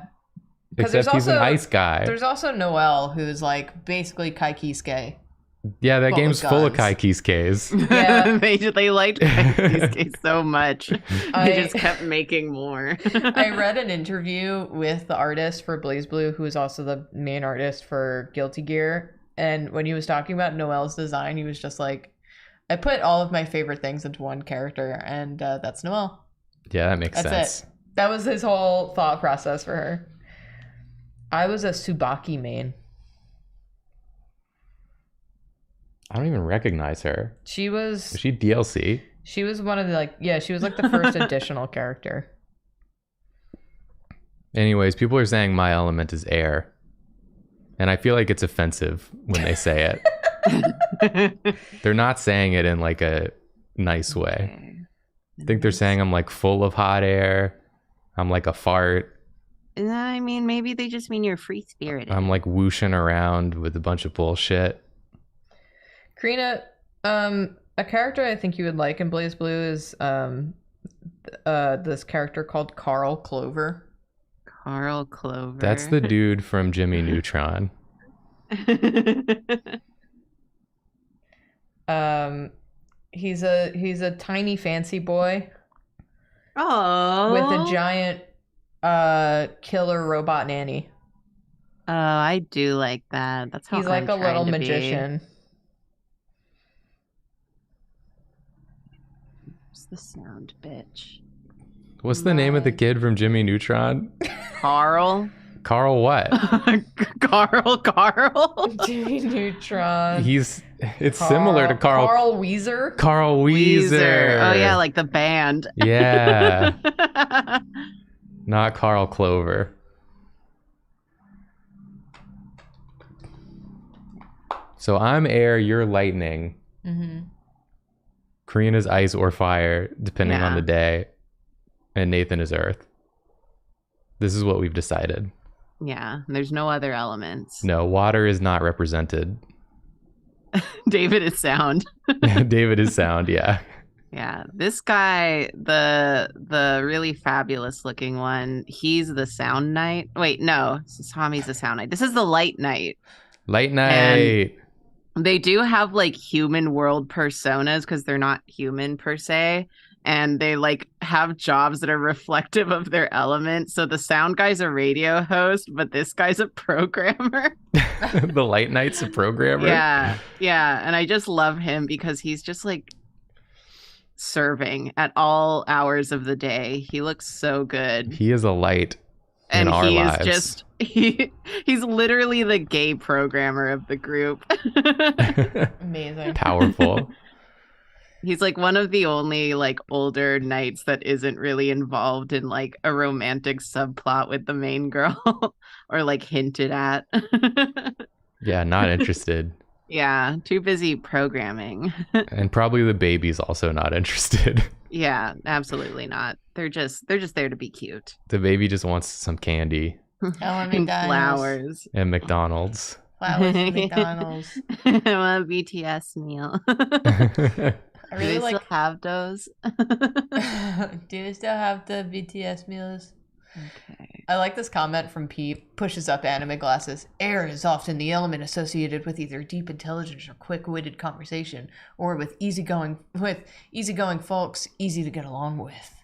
Except he's an ice guy. There's also Noel, who's like basically Kai Kisuke. Yeah, that But game's with full of guns. Kai Kisukes. Yeah. they liked these so much. They just kept making more. I read an interview with the artist for Blaze Blue, who is also the main artist for Guilty Gear. And when he was talking about Noel's design, he was just like, I put all of my favorite things into one character, and that's Noel. Yeah, that makes That's sense. it. That was his whole thought process for her. I was a Tsubaki main. I don't even recognize her. She was Is she DLC? She was one of the she was like the first additional character. Anyways, people are saying my element is air. And I feel like it's offensive when they say it. They're not saying it in like a nice way. Okay. I think they're saying I'm like full of hot air. I'm like a fart. I mean, maybe they just mean you're free spirited. I'm like whooshing around with a bunch of bullshit. Karina, a character I think you would like in Blaze Blue is this character called Carl Clover. Carl Clover. That's the dude from Jimmy Neutron. He's a tiny fancy boy Oh. with a giant killer robot nanny. Oh, I do like that. That's how He's like I'm a little trying to be. magician. What's the sound, bitch? What's the name of the kid from Jimmy Neutron? Carl. Carl what? Carl. Jimmy Neutron. It's similar to Carl Weezer. Carl Weezer. Oh yeah, like the band. Yeah. Not Carl Clover. So I'm air, you're lightning. Mm-hmm. Karina's ice or fire, depending on Yeah. the day. And Nathan is earth. This is what we've decided. Yeah, there's no other elements. No, water is not represented. David is sound. David is sound, yeah. Yeah, this guy, the really fabulous looking one, he's the sound knight. Wait, no, Tommy's the sound knight. This is the light knight. Light night. They do have like human world personas because they're not human per se. And they like have jobs that are reflective of their element. So the sound guy's a radio host, but this guy's a programmer. The light knight's a programmer. Yeah. Yeah. And I just love him because he's just like serving at all hours of the day. He looks so good. He is a light in And our he lives. is just he's literally the gay programmer of the group. Amazing. Powerful. He's like one of the only like older knights that isn't really involved in like a romantic subplot with the main girl or like hinted at. Yeah, not interested. Yeah, too busy programming. And probably the baby's also not interested. Yeah, absolutely not. They're just there to be cute. The baby just wants some candy I want And McDonald's. flowers. and McDonald's. Flowers and McDonald's. I want a BTS meal. I Do really they like. still have those? Do you still have the BTS meals? Okay. I like this comment from Pete. Pushes up anime glasses. Air is often the element associated with either deep intelligence or quick-witted conversation, or with easygoing folks, easy to get along with.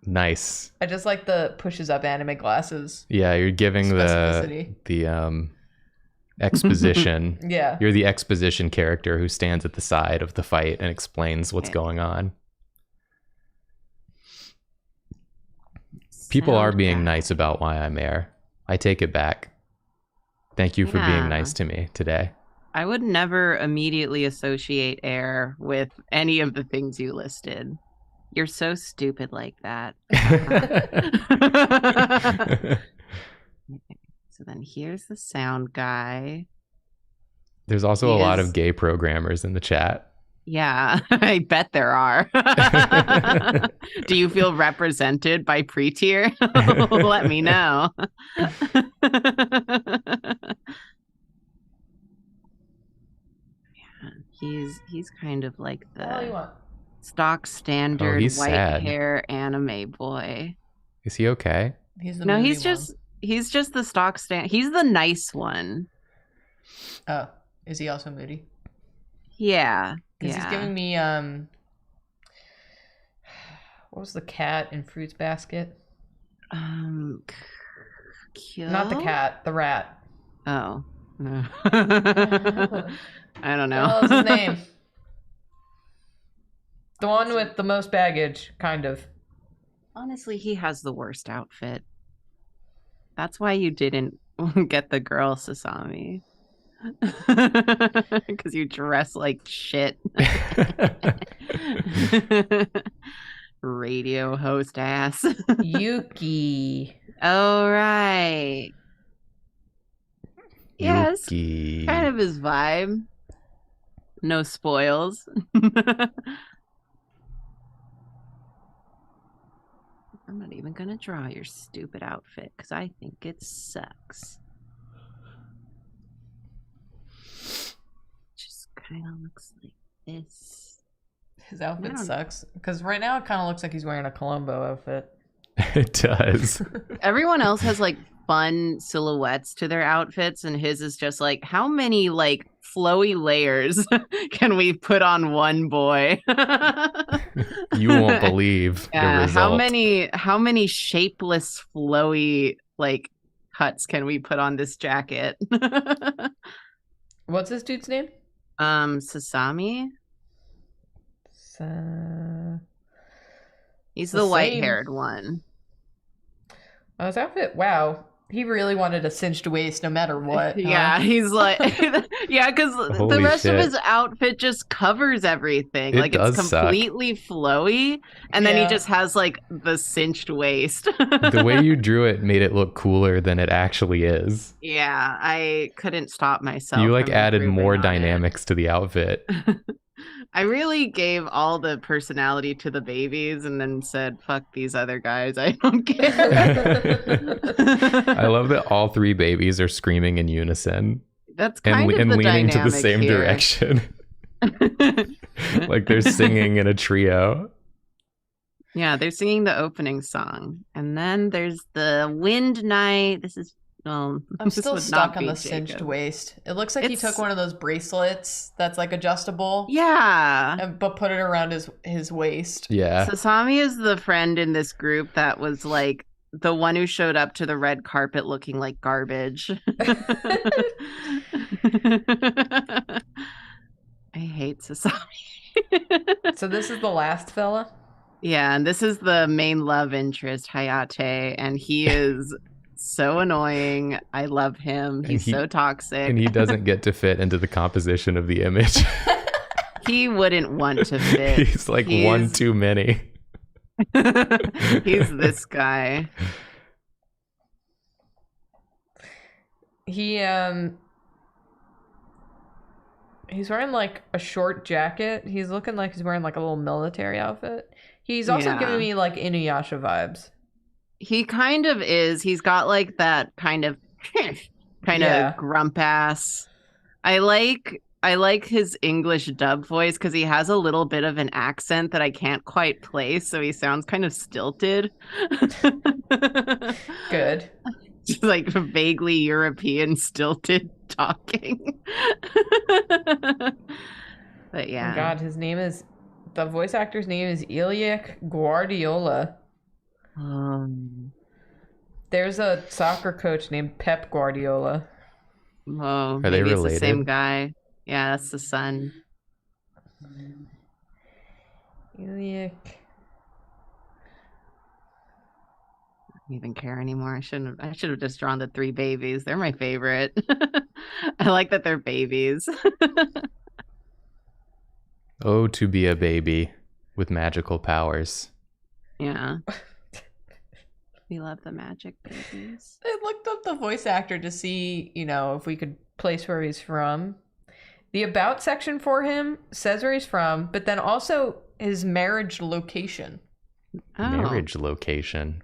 Nice. I just like the pushes up anime glasses. Yeah, you're giving Specificity. the exposition. Yeah. You're the exposition character who stands at the side of the fight and explains what's going on. People are being nice about why I'm Air. I take it back. Thank you for being nice to me today. I would never immediately associate Air with any of the things you listed. You're so stupid like that. So then here's the sound guy. There's also a lot of gay programmers in the chat. Yeah, I bet there are. Do you feel represented by pre-tier? Let me know. Yeah, he's kind of like the stock standard white sad. hair anime boy. Is he okay? He's just the stock stand. He's the nice one. Oh, is he also moody? Yeah. Because he's giving me what was the cat in Fruits Basket? Not the cat, the rat. Oh. I don't know. What was his name? The one with the most baggage, kind of. Honestly, he has the worst outfit. That's why you didn't get the girl, Sasami. Because you dress like shit. Radio host ass. Yuki. Oh, right. Yes. Yuki. Kind of his vibe. No spoils. I'm not even going to draw your stupid outfit because I think it sucks. Just kind of looks like this. His outfit sucks. Because right now it kind of looks like he's wearing a Columbo outfit. It does. Everyone else has like fun silhouettes to their outfits, and his is just like, how many like flowy layers can we put on one boy? You won't believe the result. How many shapeless flowy like cuts can we put on this jacket? What's this dude's name? Sasami. He's the white-haired one. Oh, his outfit, wow. He really wanted a cinched waist no matter what. Huh? Yeah, he's like, yeah, because the rest of his outfit just covers everything. Like it's completely flowy, and then he just has like the cinched waist. The way you drew it made it look cooler than it actually is. Yeah, I couldn't stop myself. You like added more dynamics to the outfit. I really gave all the personality to the babies and then said, fuck these other guys. I don't care. I love that all three babies are screaming in unison. That's kind of the leaning to the dynamic same here. direction. Like they're singing in a trio. Yeah, they're singing the opening song. And then there's the Wind Knight. This is I'm still stuck on the cinched waist. It looks like he took one of those bracelets that's like adjustable. Yeah. But put it around his waist. Yeah. Sasami is the friend in this group that was like the one who showed up to the red carpet looking like garbage. I hate Sasami. So this is the last fella? Yeah, and this is the main love interest, Hayate, and he is so annoying. I love him. He's so toxic. And he doesn't get to fit into the composition of the image. He wouldn't want to fit. He's like one too many. He's this guy. He's wearing like a short jacket. He's looking like he's wearing like a little military outfit. He's also giving me like Inuyasha vibes. He kind of is. He's got like that kind of grump ass. I like I like his English dub voice because he has a little bit of an accent that I can't quite place, so he sounds kind of stilted. Good. Just like vaguely European stilted talking. But Oh my yeah. God, the voice actor's name is Iliak Guardiola. There's a soccer coach named Pep Guardiola. Oh, Are they maybe it's the same related? guy. Yeah, that's the son. Iliak. I don't even care anymore. I should have just drawn the 3 babies. They're my favorite. I like that they're babies. Oh, to be a baby with magical powers. Yeah. We love the magic babies. I looked up the voice actor to see, if we could place where he's from. The about section for him says where he's from, but then also his marriage location. Oh, Marriage location.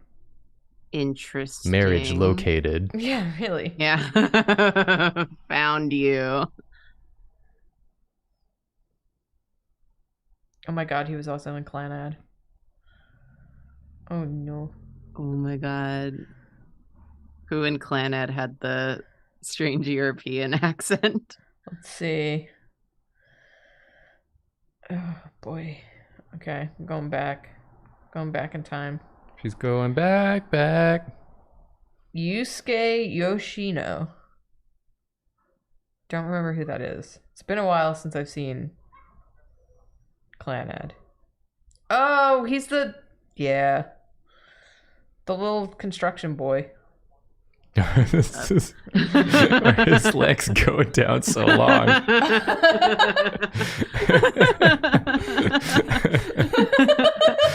interesting. Marriage located. Yeah, really. Yeah. Found you. Oh my God, he was also in Clanad. Oh no. Oh my god. Who in Clanad had the strange European accent? Let's see. Oh boy. Okay, I'm going back. Going back in time. She's going back. Yusuke Yoshino. Don't remember who that is. It's been a while since I've seen Clanad. Oh, he's the little construction boy. His legs go down so long.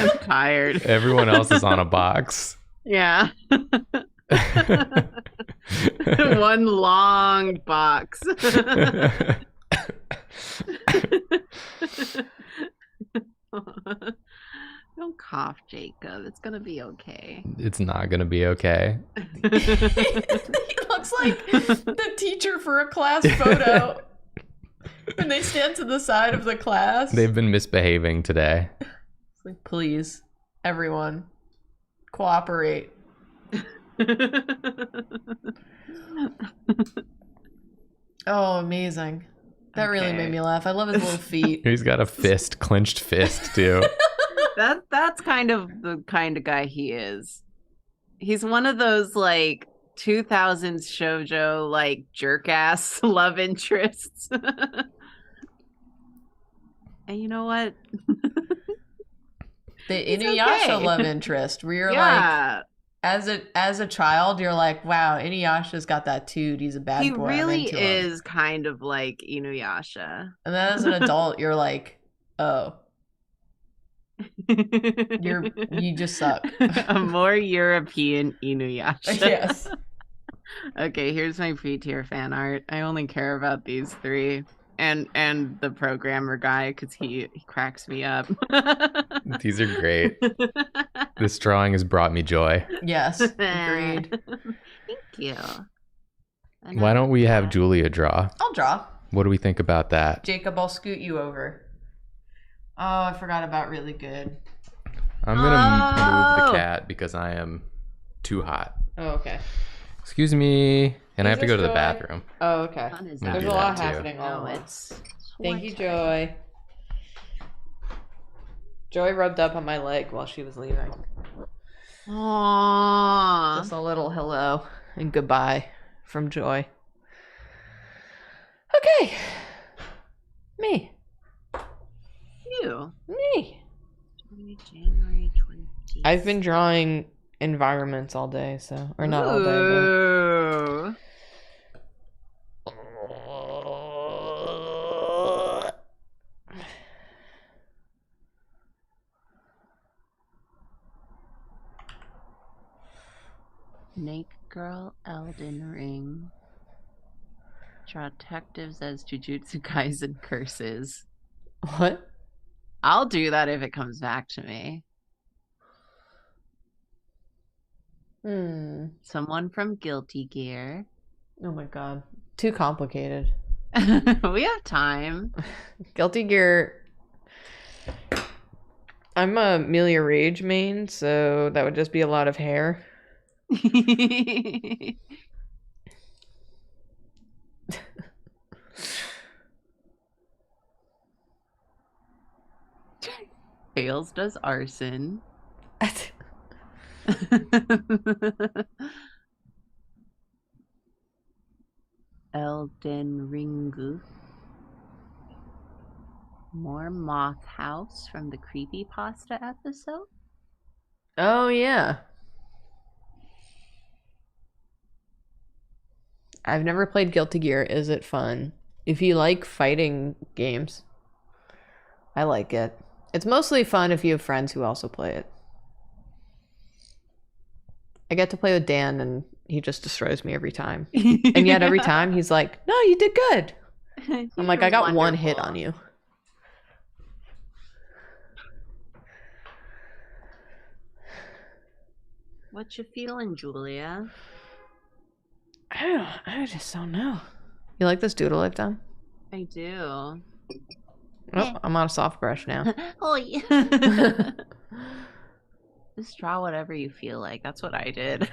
I'm tired. Everyone else is on a box. Yeah. One long box. Don't cough, Jacob. It's gonna be okay. It's not gonna be okay. He looks like the teacher for a class photo. When they stand to the side of the class. They've been misbehaving today. It's like, please, everyone, cooperate. Oh, amazing. That really made me laugh. I love his little feet. He's got a clenched fist too. That's kind of the kind of guy he is. He's one of those like 2000s shoujo like jerk ass love interests. And you know what? The He's Inuyasha okay. love interest, where you're Yeah, like, as a child, you're like, wow, Inuyasha's got that toot. He's a bad he boy. I'm really into him. is kind of like Inuyasha. And then as an adult, you're like, oh, you just suck. A more European Inuyasha. Yes. Okay, here's my pre-tier fan art. I only care about these 3 and the programmer guy because he cracks me up. These are great. This drawing has brought me joy. Yes. Agreed. Thank you. Why don't we have Julia draw? I'll draw. What do we think about that? Jacob, I'll scoot you over. Oh, I forgot about really good. I'm gonna move the cat because I am too hot. Oh, okay. Excuse me. And I have to go to the Joy? bathroom. Oh, okay. Fun is I'm gonna There's do a lot that too. happening all No, at once. it's Thank you, Joy. Joy rubbed up on my leg while she was leaving. Aww. Just a little hello and goodbye from Joy. Okay. Me. You. Me. January 20th. I've been drawing environments all day, so. Or not all day, Ooh. but. Snake Girl Elden Ring. Draw detectives as Jujutsu Kaisen curses. What? I'll do that if it comes back to me. Hmm. Someone from Guilty Gear. Oh my god. Too complicated. We have time. Guilty Gear. I'm a Amelia Rage main, so that would just be a lot of hair. Tails does arson. Elden Ringu. More Moth House from the Creepypasta episode. Oh, yeah. I've never played Guilty Gear. Is it fun? If you like fighting games, I like it. It's mostly fun if you have friends who also play it. I get to play with Dan, and he just destroys me every time. And yet every time he's like, no, you did good. I'm like, I got one hit on you. What you feeling, Julia? I just don't know. You like this doodle I've done? I do. Oh, I'm on a soft brush now. Oh, yeah. Just draw whatever you feel like. That's what I did.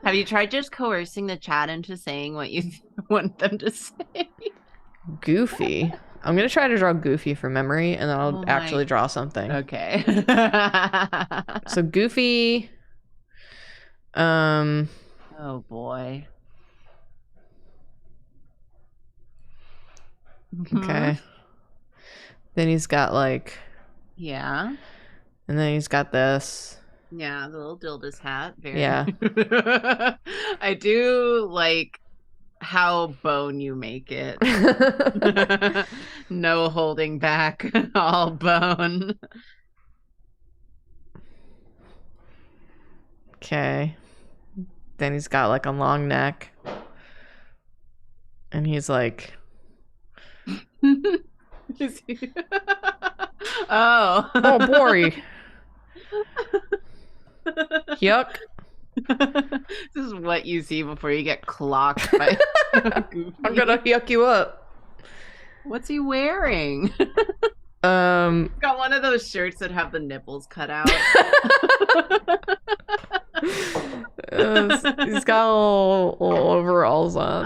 Have you tried just coercing the chat into saying what you want them to say? Goofy. I'm going to try to draw Goofy from memory, and then I'll actually draw something. Okay. So Goofy. Oh, boy. Okay. Then he's got like... Yeah. And then he's got this. Yeah, the little dildos hat. Very... Yeah. I do like how bone you make it. No holding back. All bone. Okay. Then he's got like a long neck. And he's like... Oh. Oh, boy. Yuck. This is what you see before you get clocked by Goofy. I'm gonna yuck you up. What's he wearing? Got one of those shirts that have the nipples cut out. He's got little overalls on.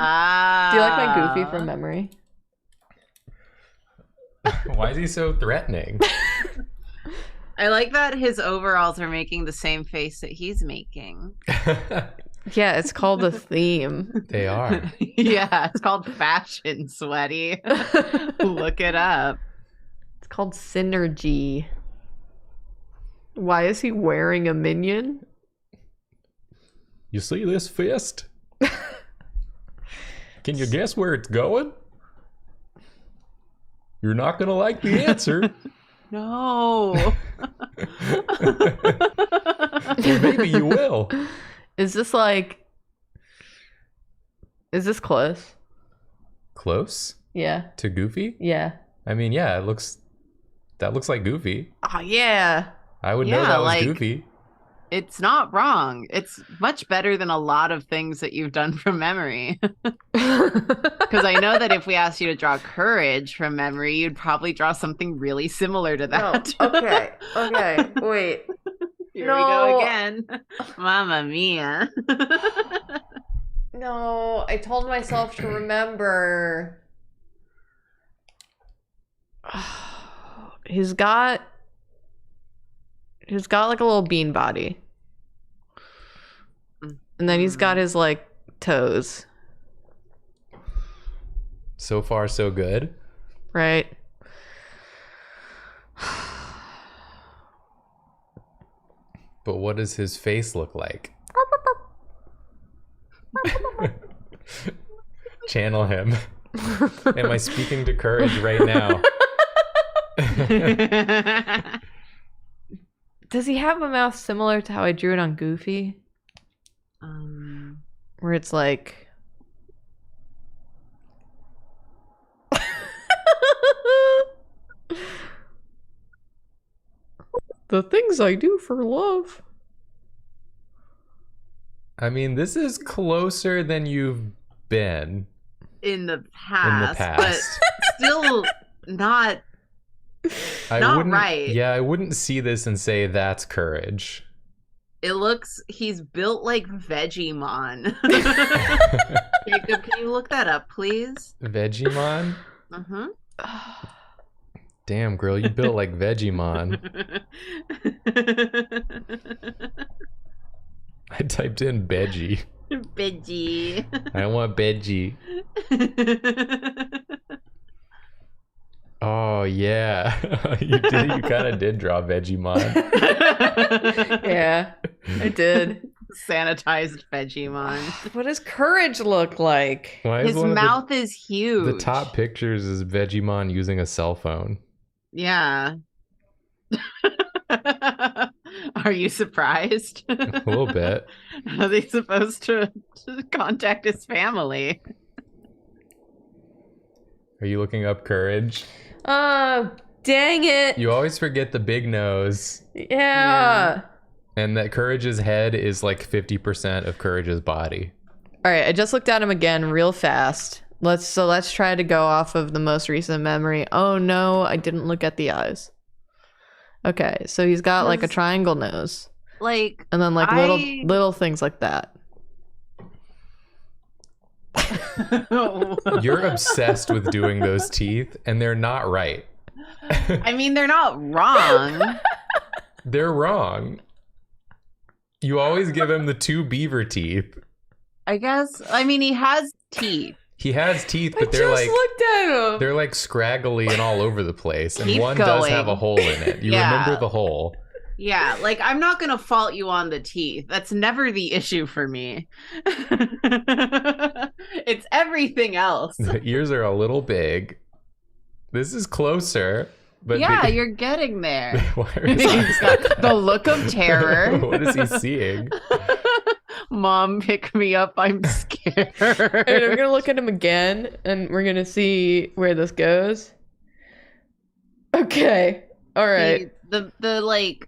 Do you like my Goofy from memory? Why is he so threatening? I like that his overalls are making the same face that he's making. Yeah, it's called a theme. They are. Yeah, it's called Fashion Sweaty. Look it up. It's called Synergy. Why is he wearing a minion? You see this fist? Can you guess where it's going? You're not gonna like the answer. No. Or maybe you will. Is this close? Close? Yeah. To Goofy? Yeah. I mean, yeah, that looks like Goofy. Oh, yeah. I would know that was like, Goofy. It's not wrong. It's much better than a lot of things that you've done from memory. Because I know that if we asked you to draw Courage from memory, you'd probably draw something really similar to that. No. Okay, wait. Here we go again. Mamma mia. No, I told myself to remember. He's got like a little bean body. And then he's got his like toes. So far, so good. Right? But what does his face look like? Channel him. Am I speaking to Courage right now? Does he have a mouth similar to how I drew it on Goofy? Where it's like... The things I do for love. I mean, this is closer than you've been. in the In the past, past. but still not wouldn't, right. Yeah, I wouldn't see this and say that's courage. He's built like Vegemon. Jacob, can you look that up, please? Vegemon? Uh-huh. Damn, girl, you built like Vegemon. I typed in veggie. Veggie. I want veggie. Oh yeah, you kind of did draw Vegemon. Yeah, I did. Sanitized Vegemon. What does courage look like? Why is His mouth is huge. the top pictures is Vegemon using a cell phone. Yeah. Are you surprised? A little bit. How are they supposed to contact his family? Are you looking up courage? Oh, dang it. You always forget the big nose. Yeah. And that Courage's head is like 50% of Courage's body. All right, I just looked at him again real fast. Let's try to go off of the most recent memory. Oh no, I didn't look at the eyes. Okay, so he's got like a triangle nose. Like, and then like little things like that. You're obsessed with doing those teeth, and they're not right. I mean, they're not wrong. They're wrong. You always give him the 2 beaver teeth. I guess. I mean, he has teeth. He has teeth, I but they're just like looked at him. they're like scraggly and all over the place, and Keep one does going. have a hole in it. You Yeah. remember the hole. Yeah, like, I'm not going to fault you on the teeth. That's never the issue for me. It's everything else. The ears are a little big. This is closer, but Yeah, you're getting there. Why are his eyes He's got the look of terror. What is he seeing? Mom, pick me up. I'm scared. All right, we're gonna look at him again, and we're gonna see where this goes. Okay. All right. The like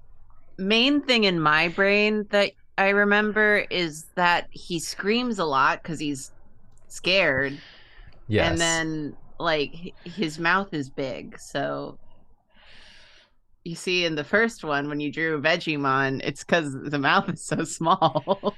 main thing in my brain that I remember is that he screams a lot because he's scared. Yes. And then like his mouth is big. So you see in the first one when you drew Vegemon, it's because the mouth is so small.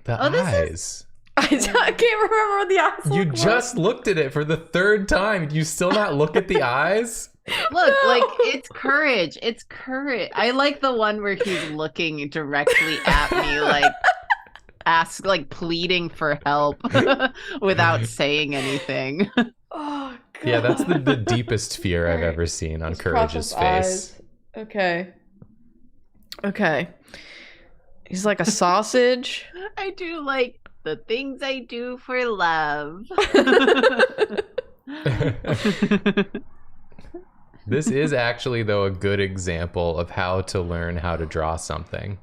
The Oh, this eyes. I can't remember what the eyes You look just looked at it for the 3rd time. You still not look at the eyes? Look, No. like, it's courage. It's courage. I like the one where he's looking directly at me, like pleading for help without saying anything. Oh, God. Yeah, that's the deepest fear I've Alright. ever seen on Let's cross Courage's his face. eyes. Okay. He's like a sausage. I do like the things I do for love. This is actually, though, a good example of how to learn how to draw something.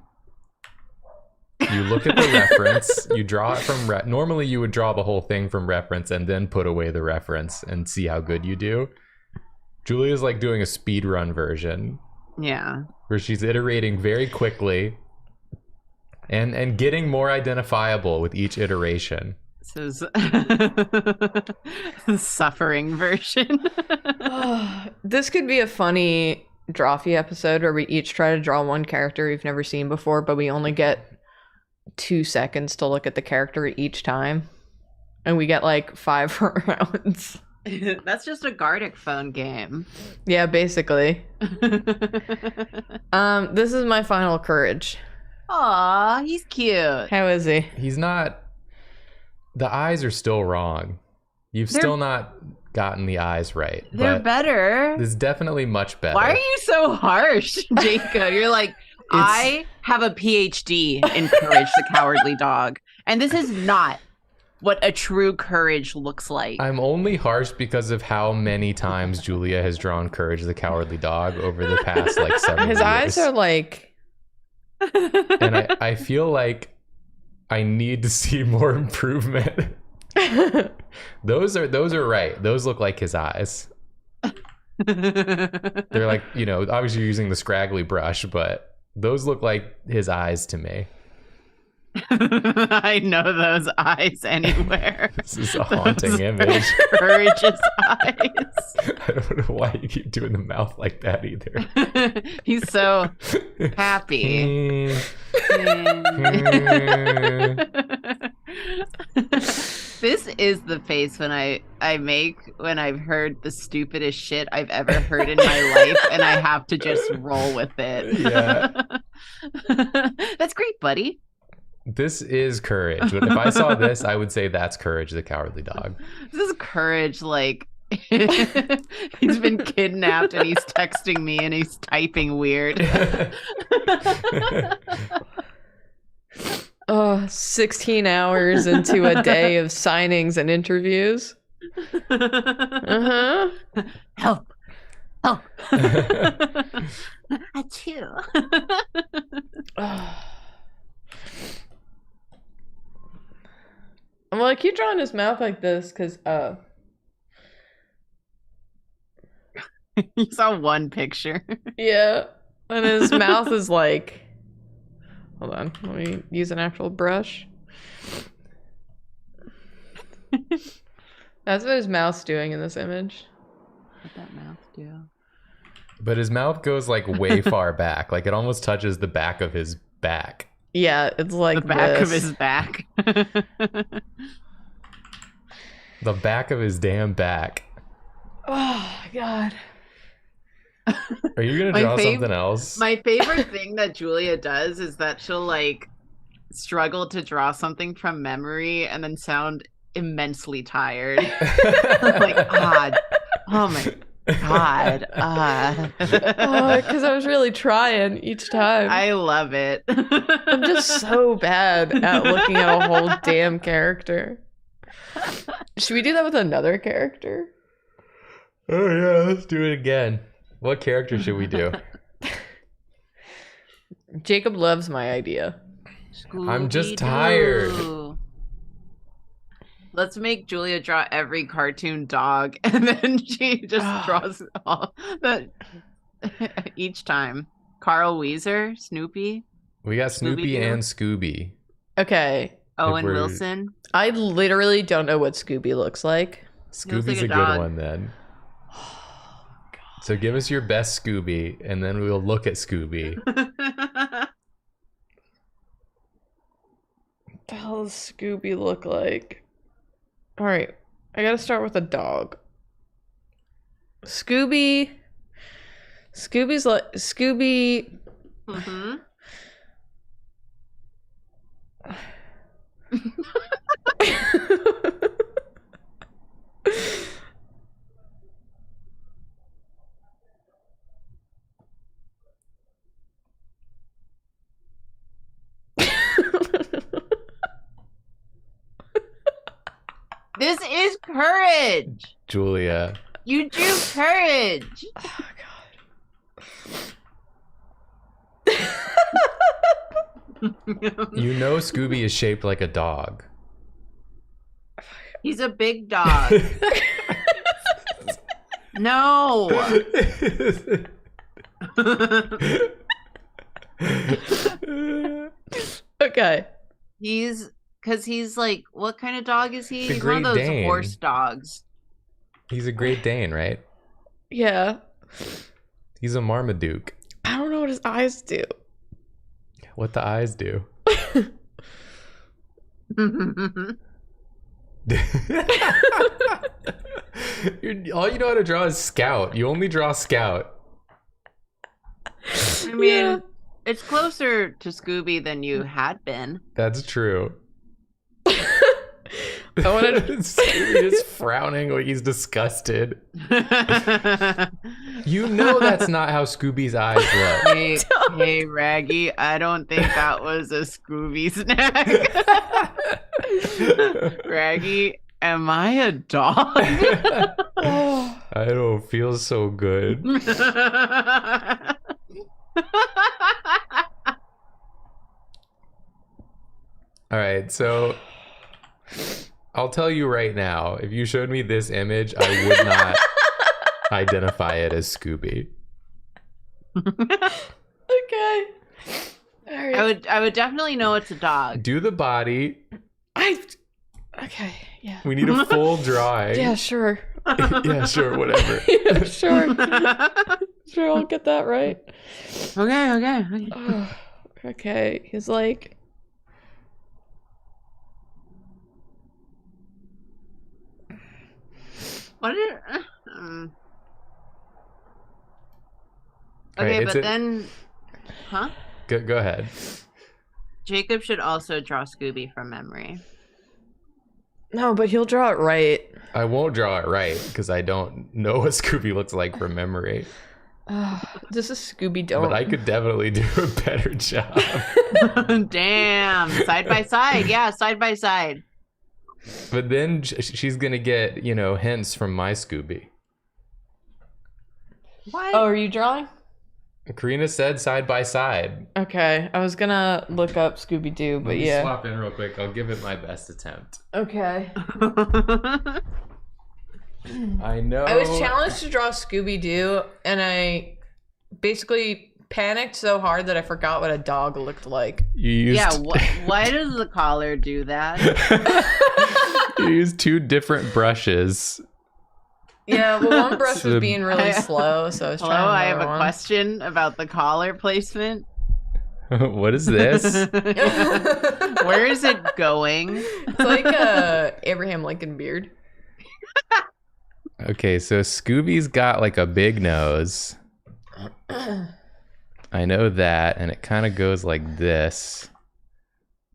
You look at the reference, you draw it from... Normally, you would draw the whole thing from reference and then put away the reference and see how good you do. Julia's like doing a speedrun version. Yeah. Where she's iterating very quickly and getting more identifiable with each iteration. This is the suffering version. This could be a funny Drawfee episode where we each try to draw one character we've never seen before, but we only get 2 seconds to look at the character each time. And we get like 5 rounds. That's just a Gardic phone game. Yeah, basically. This is my final courage. Aw, he's cute. How is he? He's not... The eyes are still wrong. You've still not gotten the eyes right. They're but better. It's definitely much better. Why are you so harsh, Jacob? You're like, I have a PhD in Courage the Cowardly Dog. And this is not what a true courage looks like. I'm only harsh because of how many times Julia has drawn Courage the Cowardly Dog over the past like 7 His years. eyes are like... And I feel like I need to see more improvement. Those are right. Those look like his eyes. They're like, you know, obviously you're using the scraggly brush, but those look like his eyes to me. I know those eyes anywhere. This is a haunting image. Courageous eyes. I don't know why you keep doing the mouth like that either. He's so happy. This is the face when I make when I've heard the stupidest shit I've ever heard in my life, and I have to just roll with it. Yeah. That's great, buddy. This is courage. If I saw this, I would say that's Courage the Cowardly Dog. This is Courage, like he's been kidnapped and he's texting me and he's typing weird. 16 hours into a day of signings and interviews. Help. Achoo. I'm like, keep drawing his mouth like this because You saw one picture. yeah, and his mouth is like, hold on, let me use an actual brush. That's what his mouth's doing in this image. What that mouth do? But his mouth goes like way far back. Like it almost touches the back of his back. Yeah, it's like The back of this. his back. The back of his damn back. Oh God. Are you gonna draw something else? My favorite thing that Julia does is that she'll like struggle to draw something from memory and then sound immensely tired. Like, God. Oh my God. Because I was really trying each time. I love it. I'm just so bad at looking at a whole damn character. Should we do that with another character? Oh yeah, let's do it again. What character should we do? Jacob loves my idea. I'm just tired. Let's make Julia draw every cartoon dog, and then she just draws all that each time. Carl Weezer, Snoopy. We got Snoopy Scooby-Doo. and Scooby. Okay. Owen we're- Wilson. I literally don't know what Scooby looks like. Scooby's like a a good dog. one then. So give us your best Scooby, and then we'll look at Scooby. What the hell does Scooby look like? All right. I gotta start with a dog. Scooby's like Scooby. Mhm. This is Courage. Julia. You drew Courage. Oh You know Scooby is shaped like a dog. He's a big dog. No. Okay. He's like, what kind of dog is he? The He's one of Great those Dane. horse dogs. He's a Great Dane, right? Yeah. He's a Marmaduke. I don't know what his eyes do. What the eyes do. All you know how to draw is Scout. You only draw Scout. I mean, it's closer to Scooby than you had been. That's true. I wanted Scooby is frowning like he's disgusted. You know that's not how Scooby's eyes look. Hey, Raggy, I don't think that was a Scooby snack. Raggy, am I a dog? I don't feel so good. All right, so I'll tell you right now, if you showed me this image, I would not identify it as Scooby. Okay. All right. I would definitely know it's a dog. Do the body. Okay, yeah. We need a full drawing. Yeah, sure. Yeah, sure, whatever. Yeah, sure. Sure, I'll get that right. Okay. Oh, okay, he's like... What did Right, okay, but then huh? Go ahead. Jacob should also draw Scooby from memory. No, but he'll draw it right. I won't draw it right because I don't know what Scooby looks like from memory. This is Scooby-Doo. But I could definitely do a better job. Damn. Side by side. Yeah, side by side. But then she's going to get, hints from my Scooby. What? Oh, are you drawing? Karina said side by side. Okay, I was gonna look up Scooby-Doo, but Let me yeah. swap in real quick. I'll give it my best attempt. Okay. I know. I was challenged to draw Scooby-Doo, and I basically panicked so hard that I forgot what a dog looked like. You used... Yeah, why does the collar do that? You used 2 different brushes. Yeah, well, one brush was being really slow, so I was trying. Hello, I have a question about the collar placement. What is this? Where is it going? It's like a Abraham Lincoln beard. Okay, so Scooby's got like a big nose. I know that, and it kind of goes like this.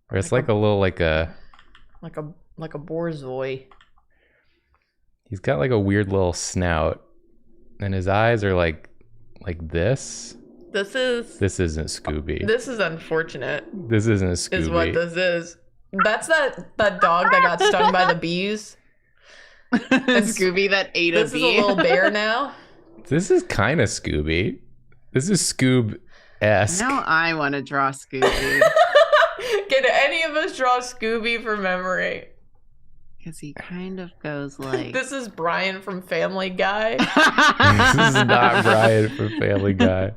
Or it's like a little like a borzoi. He's got like a weird little snout, and his eyes are like this. This isn't Scooby. This is unfortunate. This isn't Scooby. Is what this is. That's that dog that got stung by the bees. Scooby that ate a bee. This is a little bear now. This is kind of Scooby. This is Scoob-esque. Now I want to draw Scooby. Can any of us draw Scooby from memory? Because he kind of goes like... This is Brian from Family Guy. This is not Brian from Family Guy.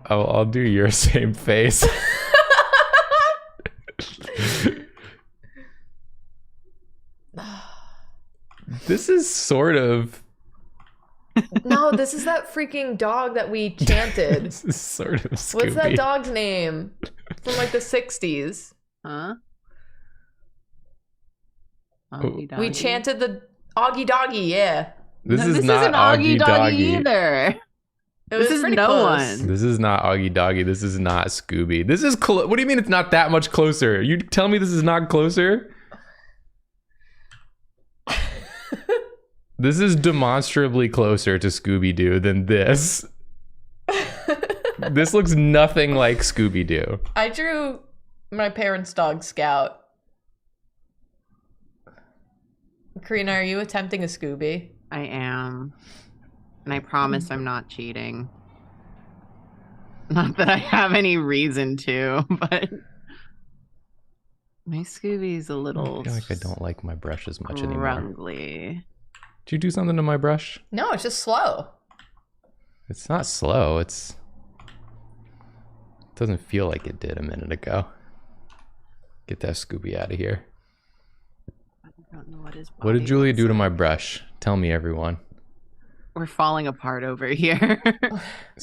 I'll do your same face. This is sort of... No, this is that freaking dog that we chanted. This is sort of Scooby. What's that dog's name? From like the 60s. Huh? We chanted the Augie Doggy, yeah. This isn't not Augie Doggy either. This is no close. one. This is not Augie Doggy. This is not Scooby. This is what do you mean it's not that much closer? You tell me this is not closer? This is demonstrably closer to Scooby-Doo than this. This looks nothing like Scooby-Doo. I drew my parents' dog Scout. Karina, are you attempting a Scooby? I am. And I promise I'm not cheating. Not that I have any reason to, but my Scooby's a little I feel like I don't like my brush as much anymore. scrumbly. Did you do something to my brush? No, it's just slow. It's not slow. It doesn't feel like it did a minute ago. Get that Scooby out of here. I don't know what his What did body Julia looks do to like. my brush? Tell me, everyone. We're falling apart over here.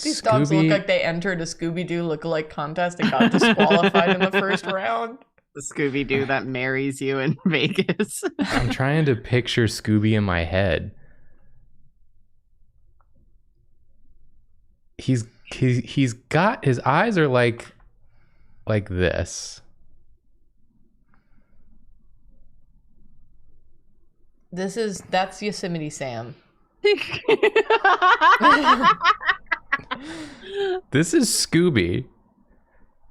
These dogs look like they entered a Scooby-Doo look-alike contest and got disqualified in the first round. The Scooby-Doo that marries you in Vegas. I'm trying to picture Scooby in my head. He's got his eyes are like this. That's Yosemite Sam. This is Scooby.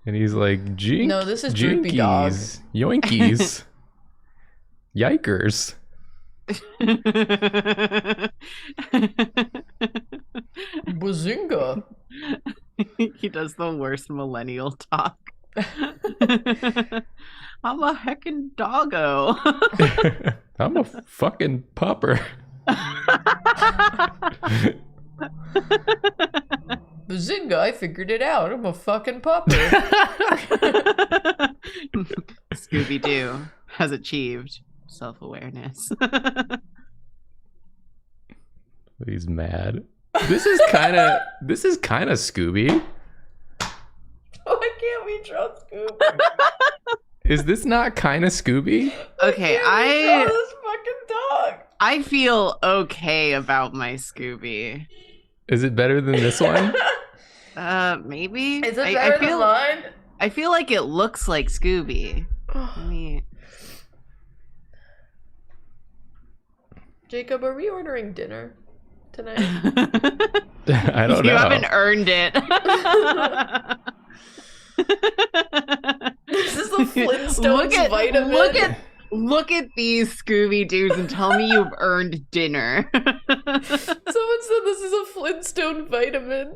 And he's like, Jink, No, this is Droopy Dog. Jinkies, yoinkies, yikers. Bazinga. He does the worst millennial talk. I'm a heckin' doggo. I'm a fucking pupper. Bazinga, I figured it out. I'm a fucking pupper. Scooby-Doo has achieved self-awareness. He's mad. This is kind of Scooby. Why can't we trust Scooby? Is this not kind of Scooby? Okay, I this fucking dog. I feel okay about my Scooby. Is it better than this one? Maybe. Is it better than mine? I feel like it looks like Scooby. Jacob, are we ordering dinner tonight? I don't know. You haven't earned it. This is the Flintstones vitamin. Look at these Scooby-Doos and tell me you've earned dinner. Someone said this is a Flintstone vitamin.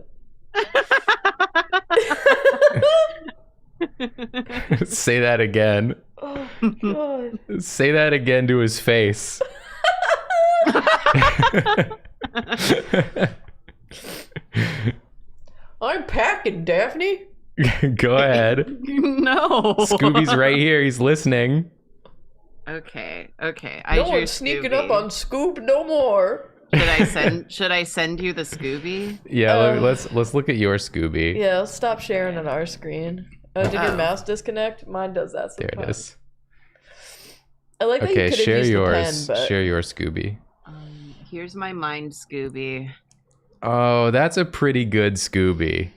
Say that again. Oh, God. Say that again to his face. I'm packing, Daphne. Go ahead. No. Scooby's right here. He's listening. Okay. No one's sneaking up on Scoob no more. Should I send you the Scooby? Yeah, let's look at your Scooby. Yeah, let's stop sharing on our screen. Oh, did your mouse disconnect? Mine does that sometimes. There it is. I like that you could have share used yours. the pen, but... Share your Scooby. Here's my mind Scooby. Oh, that's a pretty good Scooby.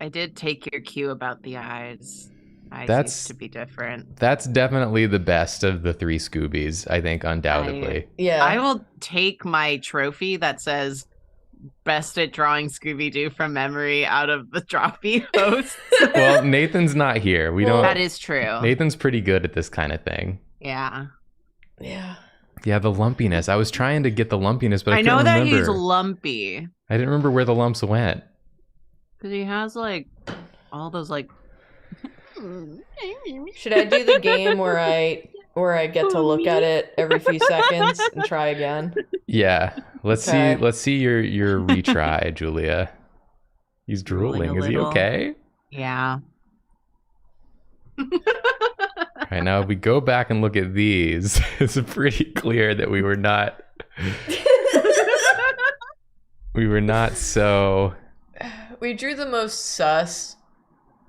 I did take your cue about the eyes. Eyes used to be different. That's definitely the best of the three Scoobies, I think, undoubtedly. I will take my trophy that says best at drawing Scooby-Doo from memory out of the Drawfee hosts. Well, Nathan's not here. That is true. Nathan's pretty good at this kind of thing. Yeah. Yeah, the lumpiness. I was trying to get the lumpiness, but I know that remember. He's lumpy. I didn't remember where the lumps went. Because he has like all those like. Should I do the game where I get to look at it every few seconds and try again? Yeah. Let's see your retry, Julia. He's drooling. Is he okay? Yeah. All right, now if we go back and look at these, it's pretty clear that we were not so. We drew the most sus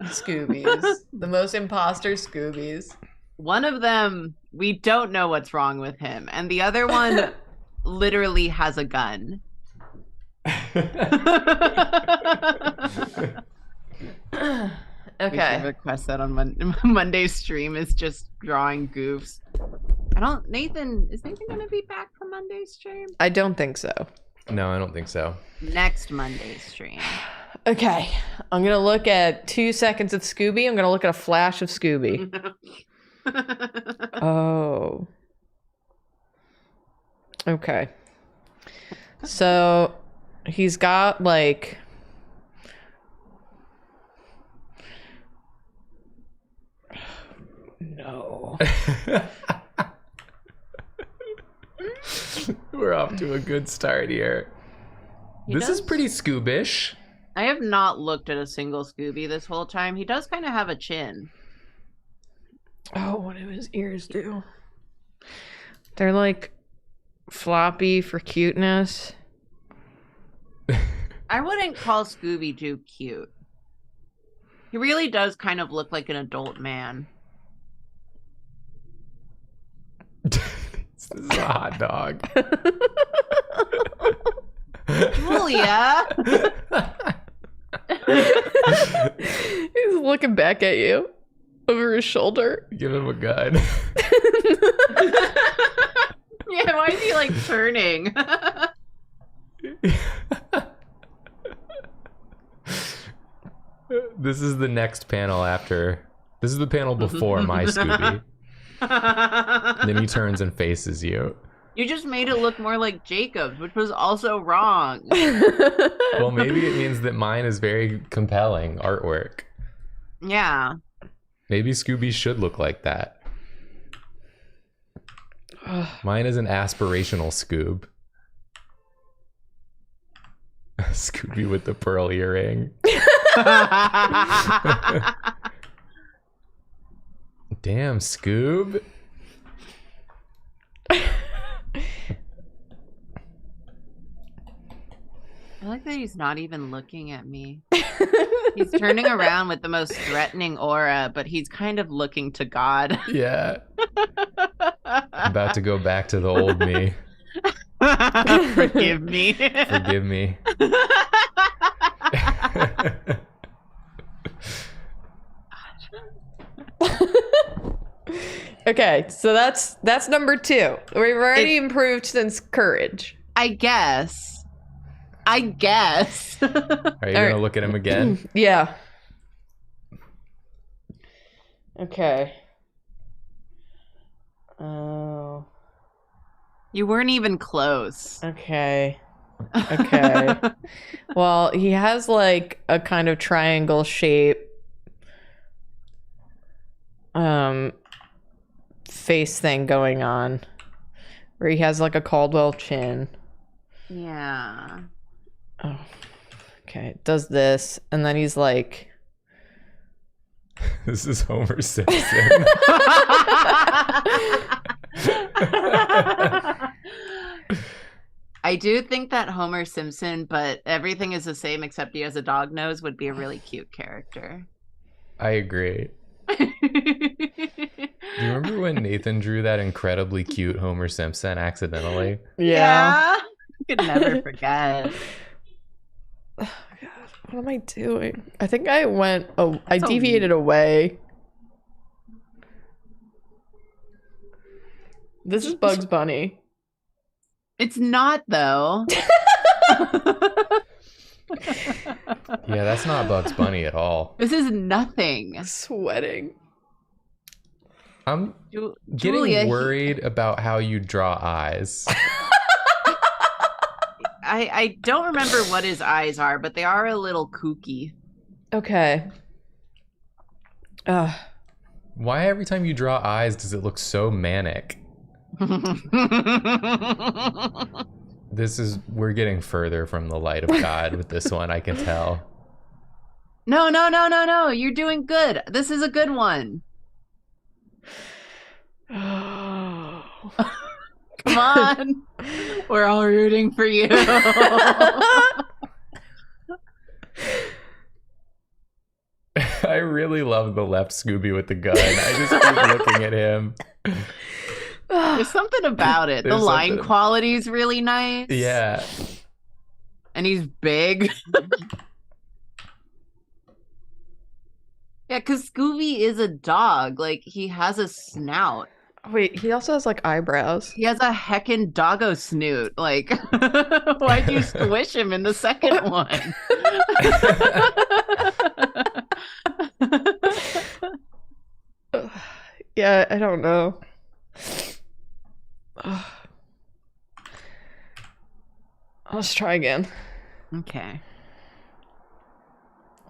Scoobies, the most imposter Scoobies. One of them, we don't know what's wrong with him, and the other one literally has a gun. Okay. We should request that on Monday's stream is just drawing goofs. Is Nathan gonna be back for Monday's stream? I don't think so. No, I don't think so. Next Monday's stream. Okay. I'm gonna look at 2 seconds of Scooby. I'm gonna look at a flash of Scooby. Oh. Okay. So he's got like no. We're off to a good start here. This is pretty Scoobish. I have not looked at a single Scooby this whole time. He does kind of have a chin. Oh, what do his ears do? They're like floppy for cuteness. I wouldn't call Scooby-Doo cute. He really does kind of look like an adult man. This is a hot dog. Julia! He's looking back at you over his shoulder. Give him a gun. Yeah, why is he like turning? This is the next panel after. This is the panel before my Scooby. Then he turns and faces you. You just made it look more like Jacob's, which was also wrong. Well, maybe it means that mine is very compelling artwork. Yeah. Maybe Scooby should look like that. Mine is an aspirational Scoob. Scooby with the pearl earring. Damn, Scoob. I like that he's not even looking at me. He's turning around with the most threatening aura, but he's kind of looking to God. Yeah. About to go back to the old me. Forgive me. Forgive me. Okay, so that's number 2. We've already improved since courage. I guess. Are you gonna look at him again? Yeah. Okay. Oh. You weren't even close. Okay. Okay. Well, he has like a kind of triangle shape face thing going on where he has like a Caldwell chin. Yeah. Oh. Okay, does this and then he's like This is Homer Simpson. I do think that Homer Simpson, but everything is the same except he has a dog nose, would be a really cute character. I agree. Do you remember when Nathan drew that incredibly cute Homer Simpson accidentally? Yeah. I could never forget. Oh, God, what am I doing? I think I I deviated away. This is Bugs Bunny. It's not, though. Yeah, that's not Bugs Bunny at all. This is nothing. Sweating. I'm getting Julia, worried about how you draw eyes. I don't remember what his eyes are, but they are a little kooky. Okay. Why every time you draw eyes does it look so manic? We're getting further from the light of God with this one, I can tell. No. You're doing good. This is a good one. Oh. Come on. We're all rooting for you. I really love the left Scooby with the gun. I just keep looking at him. There's something about it. The line quality is really nice. Yeah. And he's big. Yeah, because Scooby is a dog. Like, he has a snout. Wait, he also has like eyebrows. He has a heckin' doggo snoot. Like, why'd you squish him in the second one? Yeah, I don't know. Let's try again. Okay.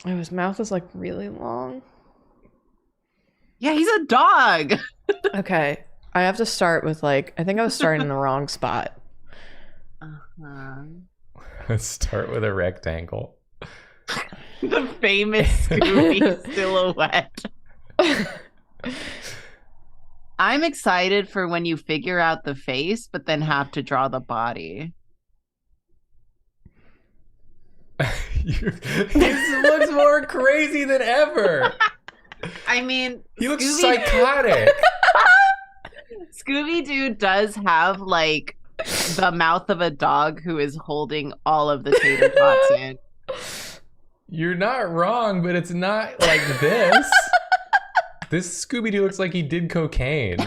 Oh, his mouth is like really long. Yeah, he's a dog. Okay, I have to start with like, I think I was starting in the wrong spot. Let's start with a rectangle. The famous Scooby silhouette. I'm excited for when you figure out the face, but then have to draw the body. He looks more crazy than ever. I mean, He looks psychotic. Scooby-Doo does have like the mouth of a dog who is holding all of the tater tots in. You're not wrong, but it's not like this. This Scooby-Doo looks like he did cocaine.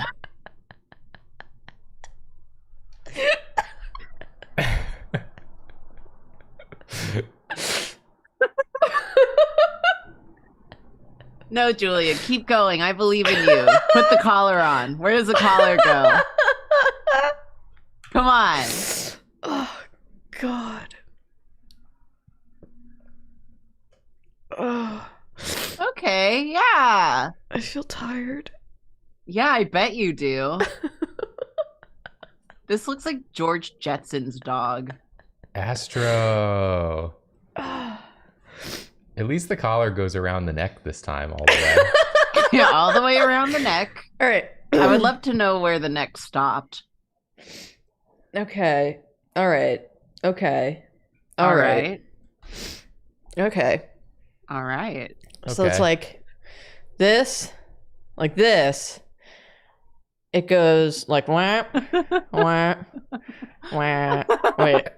No, Julia, keep going. I believe in you. Put the collar on. Where does the collar go? Come on. Oh, God. Oh, Okay, yeah. I feel tired. Yeah, I bet you do. This looks like George Jetson's dog. Astro. At least the collar goes around the neck this time all the way. Yeah, all the way around the neck. All right. I would love to know where the neck stopped. Okay. All right. Okay. All right. Okay. All right. So it's like this. It goes like wah, wah, wah. Wait.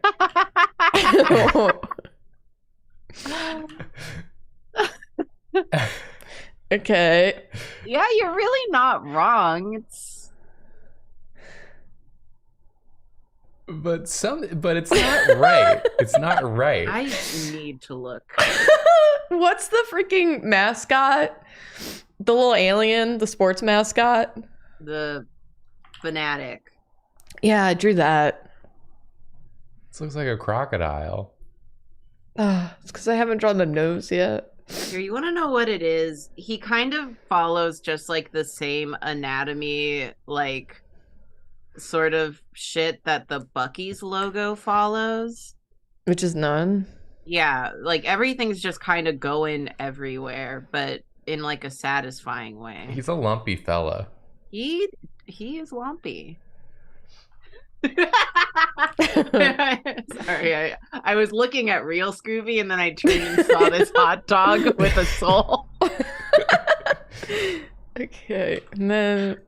Okay. Yeah, you're really not wrong. It's but it's not right. It's not right. I need to look. What's the freaking mascot? The little alien, the sports mascot? The fanatic. Yeah, I drew that. This looks like a crocodile. It's because I haven't drawn the nose yet. Here, you want to know what it is? He kind of follows just like the same anatomy, like sort of shit that the Buc-ee's logo follows. Which is none. Yeah, like everything's just kind of going everywhere, but in like a satisfying way. He's a lumpy fella. He is lumpy. Sorry, I was looking at real Scooby and then I turned and saw this hot dog with a soul. Okay, and then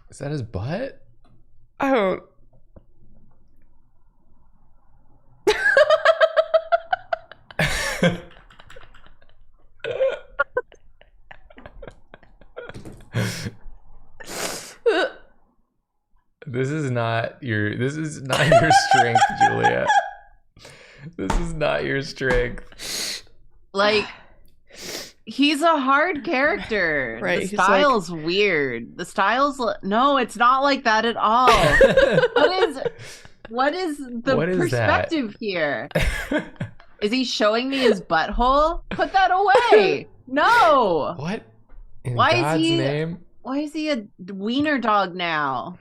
Is that his butt? I don't. This is not your strength, Julia. This is not your strength. Like, he's a hard character. Right, The he's style's weird. The style's no, it's not like that at all. What is the perspective here? Is he showing me his butthole? Put that away. No. What? In Why God's is he name? Why is he a wiener dog now?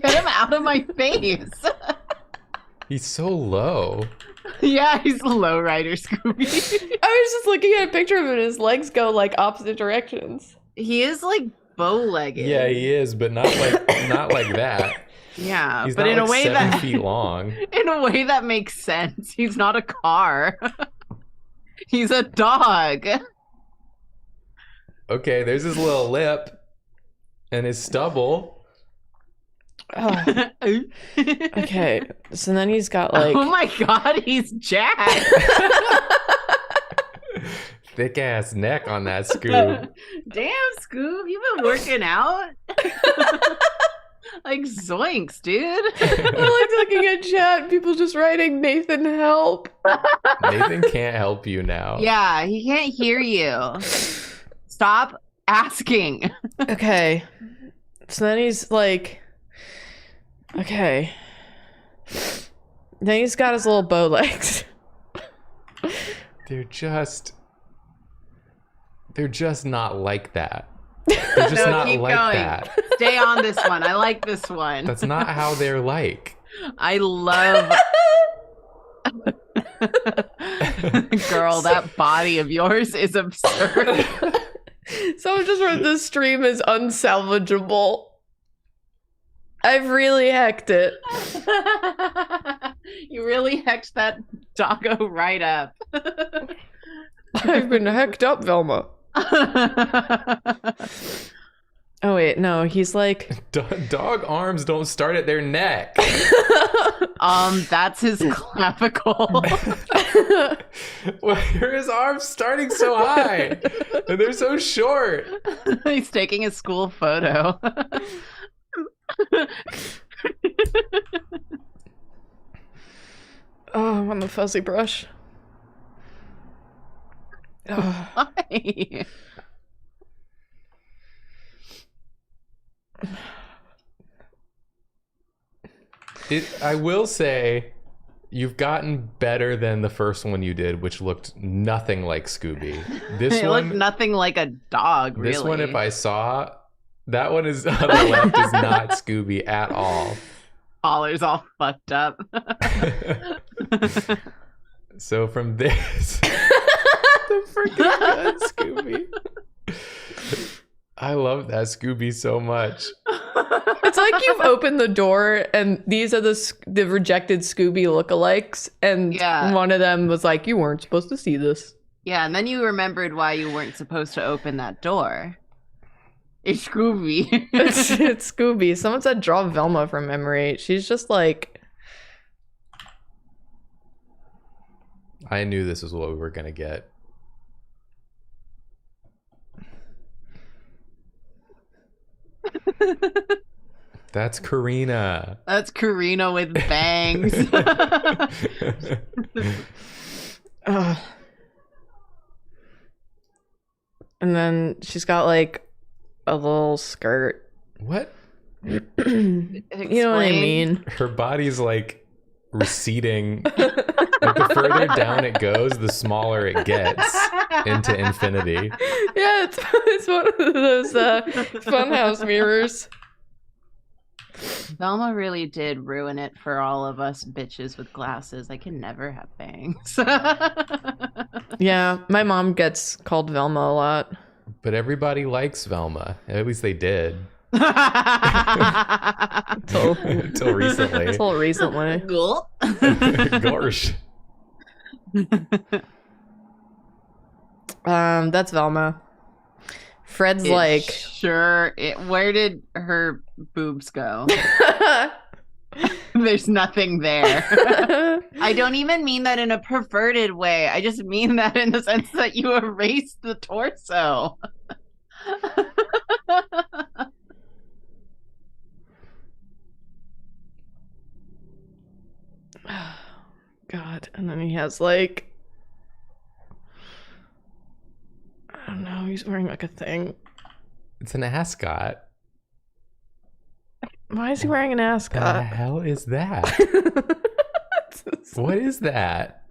Get him out of my face. He's so low. Yeah, he's the lowrider Scooby. I was just looking at a picture of him and his legs go like opposite directions. He is like bow-legged. Yeah, he is, but not like that. Yeah, He's but not in like a way 7 that feet long. in a way that makes sense. He's not a car. He's a dog. Okay, there's his little lip and his stubble. Oh. Okay, so then he's got like. Oh my god, he's jacked. Thick ass neck on that Scoob. Damn, Scoob, you've been working out. Like zoinks, dude. I like looking at chat. People just writing Nathan help. Nathan can't help you now. Yeah, he can't hear you. Stop asking. Okay, so then he's like. Okay. Then he's got his little bow legs. They're just not like that. They're just No, not keep like going. that. Stay on this one. I like this one. That's not how they're like. I love. Girl, that body of yours is absurd. Someone just wrote this stream is unsalvageable. I've really hecked it. You really hecked that doggo right up. I've been hecked up, Velma. Oh wait, no, he's like Dog arms don't start at their neck. That's his clavicle. Why are his arms starting so high? And they're so short. He's taking a school photo. oh, I'm on the fuzzy brush. Oh. Why? I will say, you've gotten better than the first one you did, which looked nothing like Scooby. This It one looked nothing like a dog, really. This one, if I saw, that one is on the left is not Scooby at all. collar's all fucked up. So from this, the freaking good Scooby. I love that Scooby so much. It's like you've opened the door and these are the rejected Scooby lookalikes, and one of them was like, you weren't supposed to see this. Yeah, and then you remembered why you weren't supposed to open that door. It's Scooby. It's Scooby. Someone said draw Velma from memory. She's just like... I knew this was what we were going to get. That's Karina. That's Karina with bangs. And then she's got like a little skirt. What? You know what I mean? Her body's like receding. Like the further down it goes, the smaller it gets into infinity. Yeah, it's one of those funhouse mirrors. Velma really did ruin it for all of us bitches with glasses. I can never have bangs. Yeah, my mom gets called Velma a lot. But everybody likes Velma. At least they did. Until recently. Until recently. Gorsh. That's Velma. Fred's like... Sure. Where did her boobs go? There's nothing there. I don't even mean that in a perverted way. I just mean that in the sense that you erased the torso. God. And then he has like... I don't know. He's wearing like a thing. It's an ascot. Why is he wearing an ascot? What the hell is that? What is that?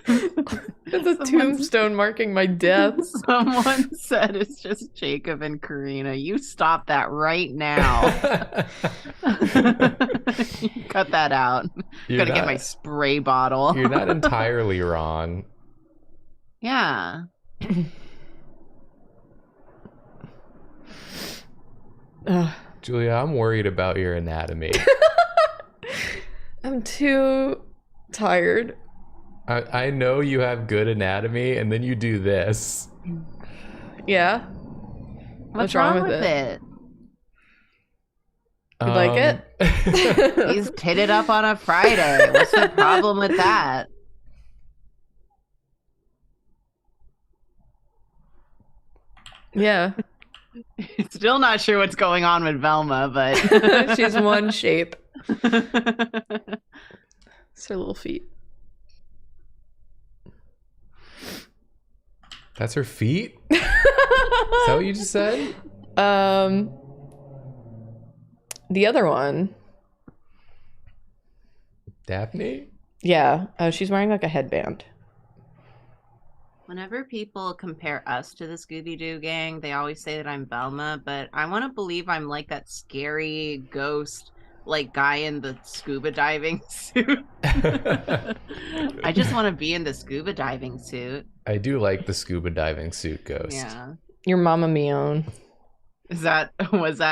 It's a tombstone marking my death. Someone said it's just Jacob and Karina. You stop that right now. Cut that out. Gotta get my spray bottle. You're not entirely wrong. Yeah. Julia, I'm worried about your anatomy. I'm too tired. I know you have good anatomy, and then you do this. Yeah. What's wrong with it? You like it? He's titted up on a Friday. What's the problem with that? Yeah. Still not sure what's going on with Velma, but she's one shape. It's her little feet. That's her feet? Is that what you just said? The other one. Daphne? Yeah. She's wearing like a headband. Whenever people compare us to the Scooby-Doo gang, they always say that I'm Velma, but I want to believe I'm like that scary ghost, like guy in the scuba diving suit. I just want to be in the scuba diving suit. I do like the scuba diving suit ghost. Yeah. Your Mama Mione. Was that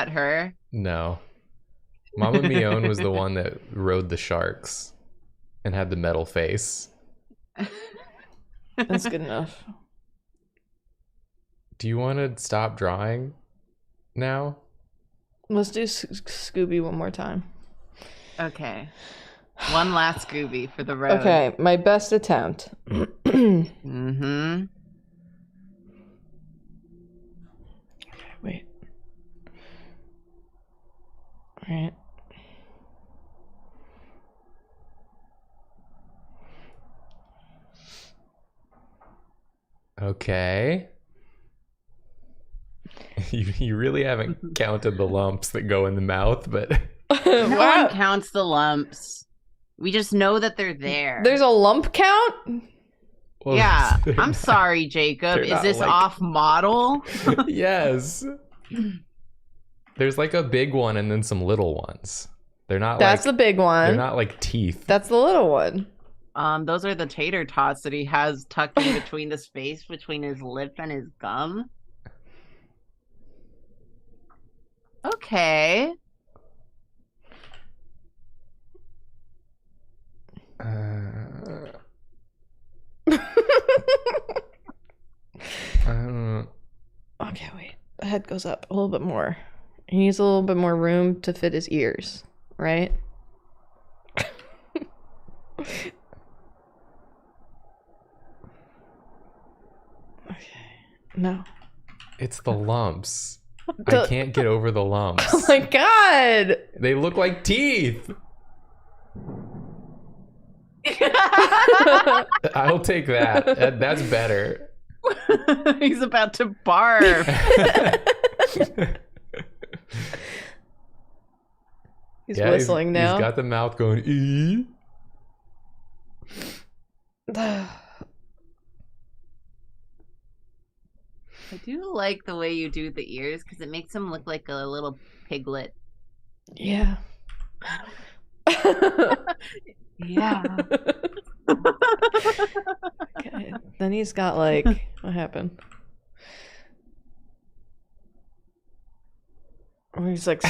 her? No. Mama Mione was the one that rode the sharks and had the metal face. That's good enough. Do you want to stop drawing now? Let's do Scooby one more time. Okay. One last Scooby for the road. Okay, my best attempt. Mm-hmm. Okay, wait. All right. Okay. You really haven't counted the lumps that go in the mouth, but No one counts the lumps. We just know that they're there. There's a lump count? Well, yeah. I'm sorry, Jacob. Is this like... off model? Yes. There's like a big one and then some little ones. They're not That's like the big one. they're not like teeth. That's the little one. Those are the tater tots that he has tucked in between the space between his lip and his gum. Okay. I don't know. Okay, wait. The head goes up a little bit more. He needs a little bit more room to fit his ears, right? Okay. No. It's the lumps. I can't get over the lumps. Oh my god! They look like teeth. I'll take that. That's better. He's about to barf. He's whistling now. He's got the mouth going, ee. I do like the way you do the ears because it makes him look like a little piglet. Yeah. Yeah. Okay. Then he's got like, what happened? Or he's like,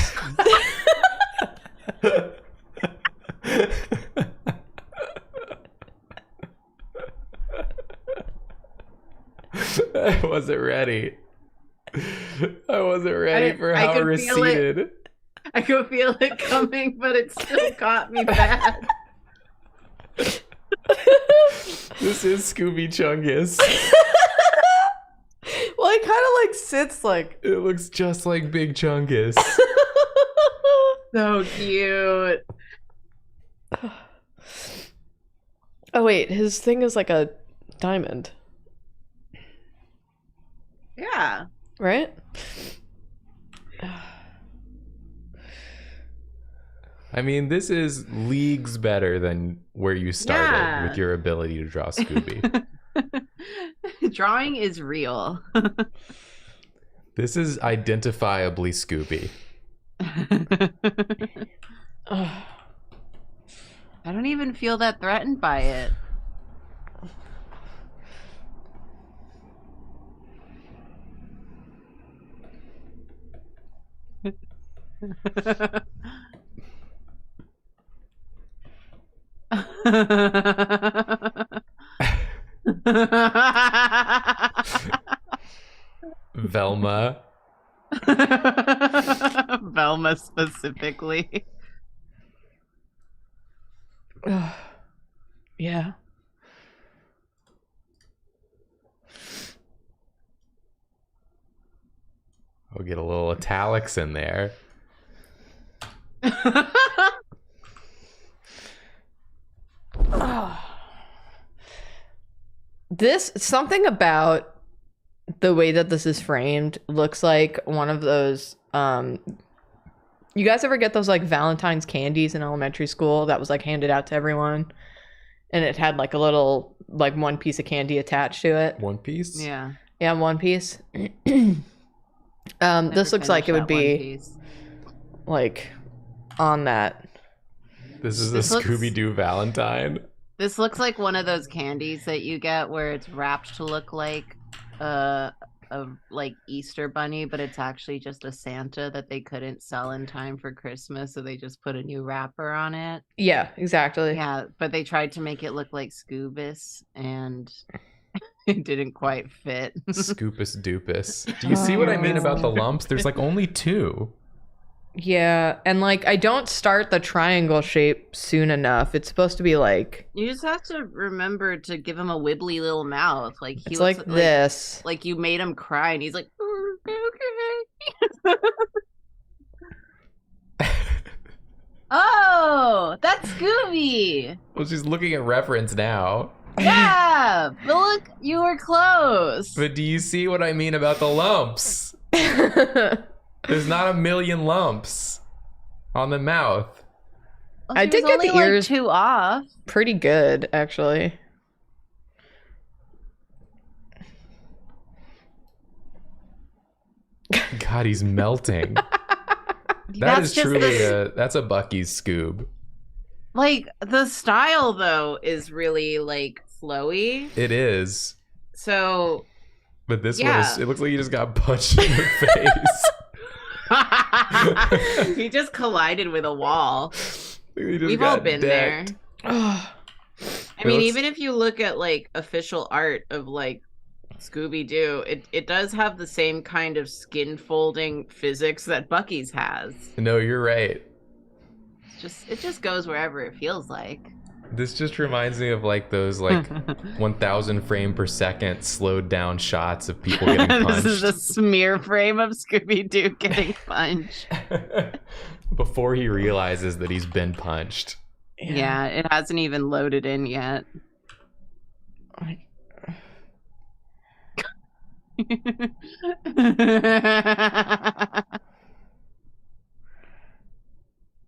I wasn't ready. I wasn't ready for how it receded. I could feel it coming, but it still caught me bad. This is Scooby Chungus. well, he kind of like sits like. It looks just like Big Chungus. So cute. Oh wait, his thing is like a diamond, Yeah. right? I mean, this is leagues better than where you started Yeah. with your ability to draw Scooby. Drawing is real. This is identifiably Scooby. Ugh. I don't even feel that threatened by it. Velma. Velma specifically. Ugh. Yeah. We'll get a little italics in there. This something about the way that this is framed looks like one of those you guys ever get those like Valentine's candies in elementary school that was like handed out to everyone and it had like a little like one piece of candy attached to it? One Piece? Yeah. Yeah, one piece. Never This looks like it would finished that One be Piece. like on that. This is This a looks- Scooby-Doo Valentine. This looks like one of those candies that you get where it's wrapped to look like a like Easter bunny, but it's actually just a Santa that they couldn't sell in time for Christmas, so they just put a new wrapper on it. Yeah, exactly. Yeah, but they tried to make it look like Scoobus, and it didn't quite fit. Scoopus Doopus. Do you see what I mean about the lumps? There's like only two. Yeah, and like I don't start the triangle shape soon enough. It's supposed to be like You just have to remember to give him a wibbly little mouth, like he it's looks like this. like you made him cry, and he's like, okay. Oh, that's Scooby. Well, she's looking at reference now. Yeah, but look, you were close. But do you see what I mean about the lumps? There's not a million lumps on the mouth. Well, I she did was get only, the like, ears- 2 off. Pretty good, actually. God, he's melting. That That's is just truly the that's a Bucky's Scoob. like the style though is really like flowy. It is. So But this one yeah. is, it looks like he just got punched in the face. He just collided with a wall. He just We've all got been decked. there. I It mean, looks- even if you look at like official art of like Scooby-Doo, it does have the same kind of skin folding physics that Bucky's has. No, you're right. It just goes wherever it feels like. This just reminds me of like those like 1,000 frame per second slowed down shots of people getting punched. This is a smear frame of Scooby-Doo getting punched. Before he realizes that he's been punched. Yeah, it hasn't even loaded in yet.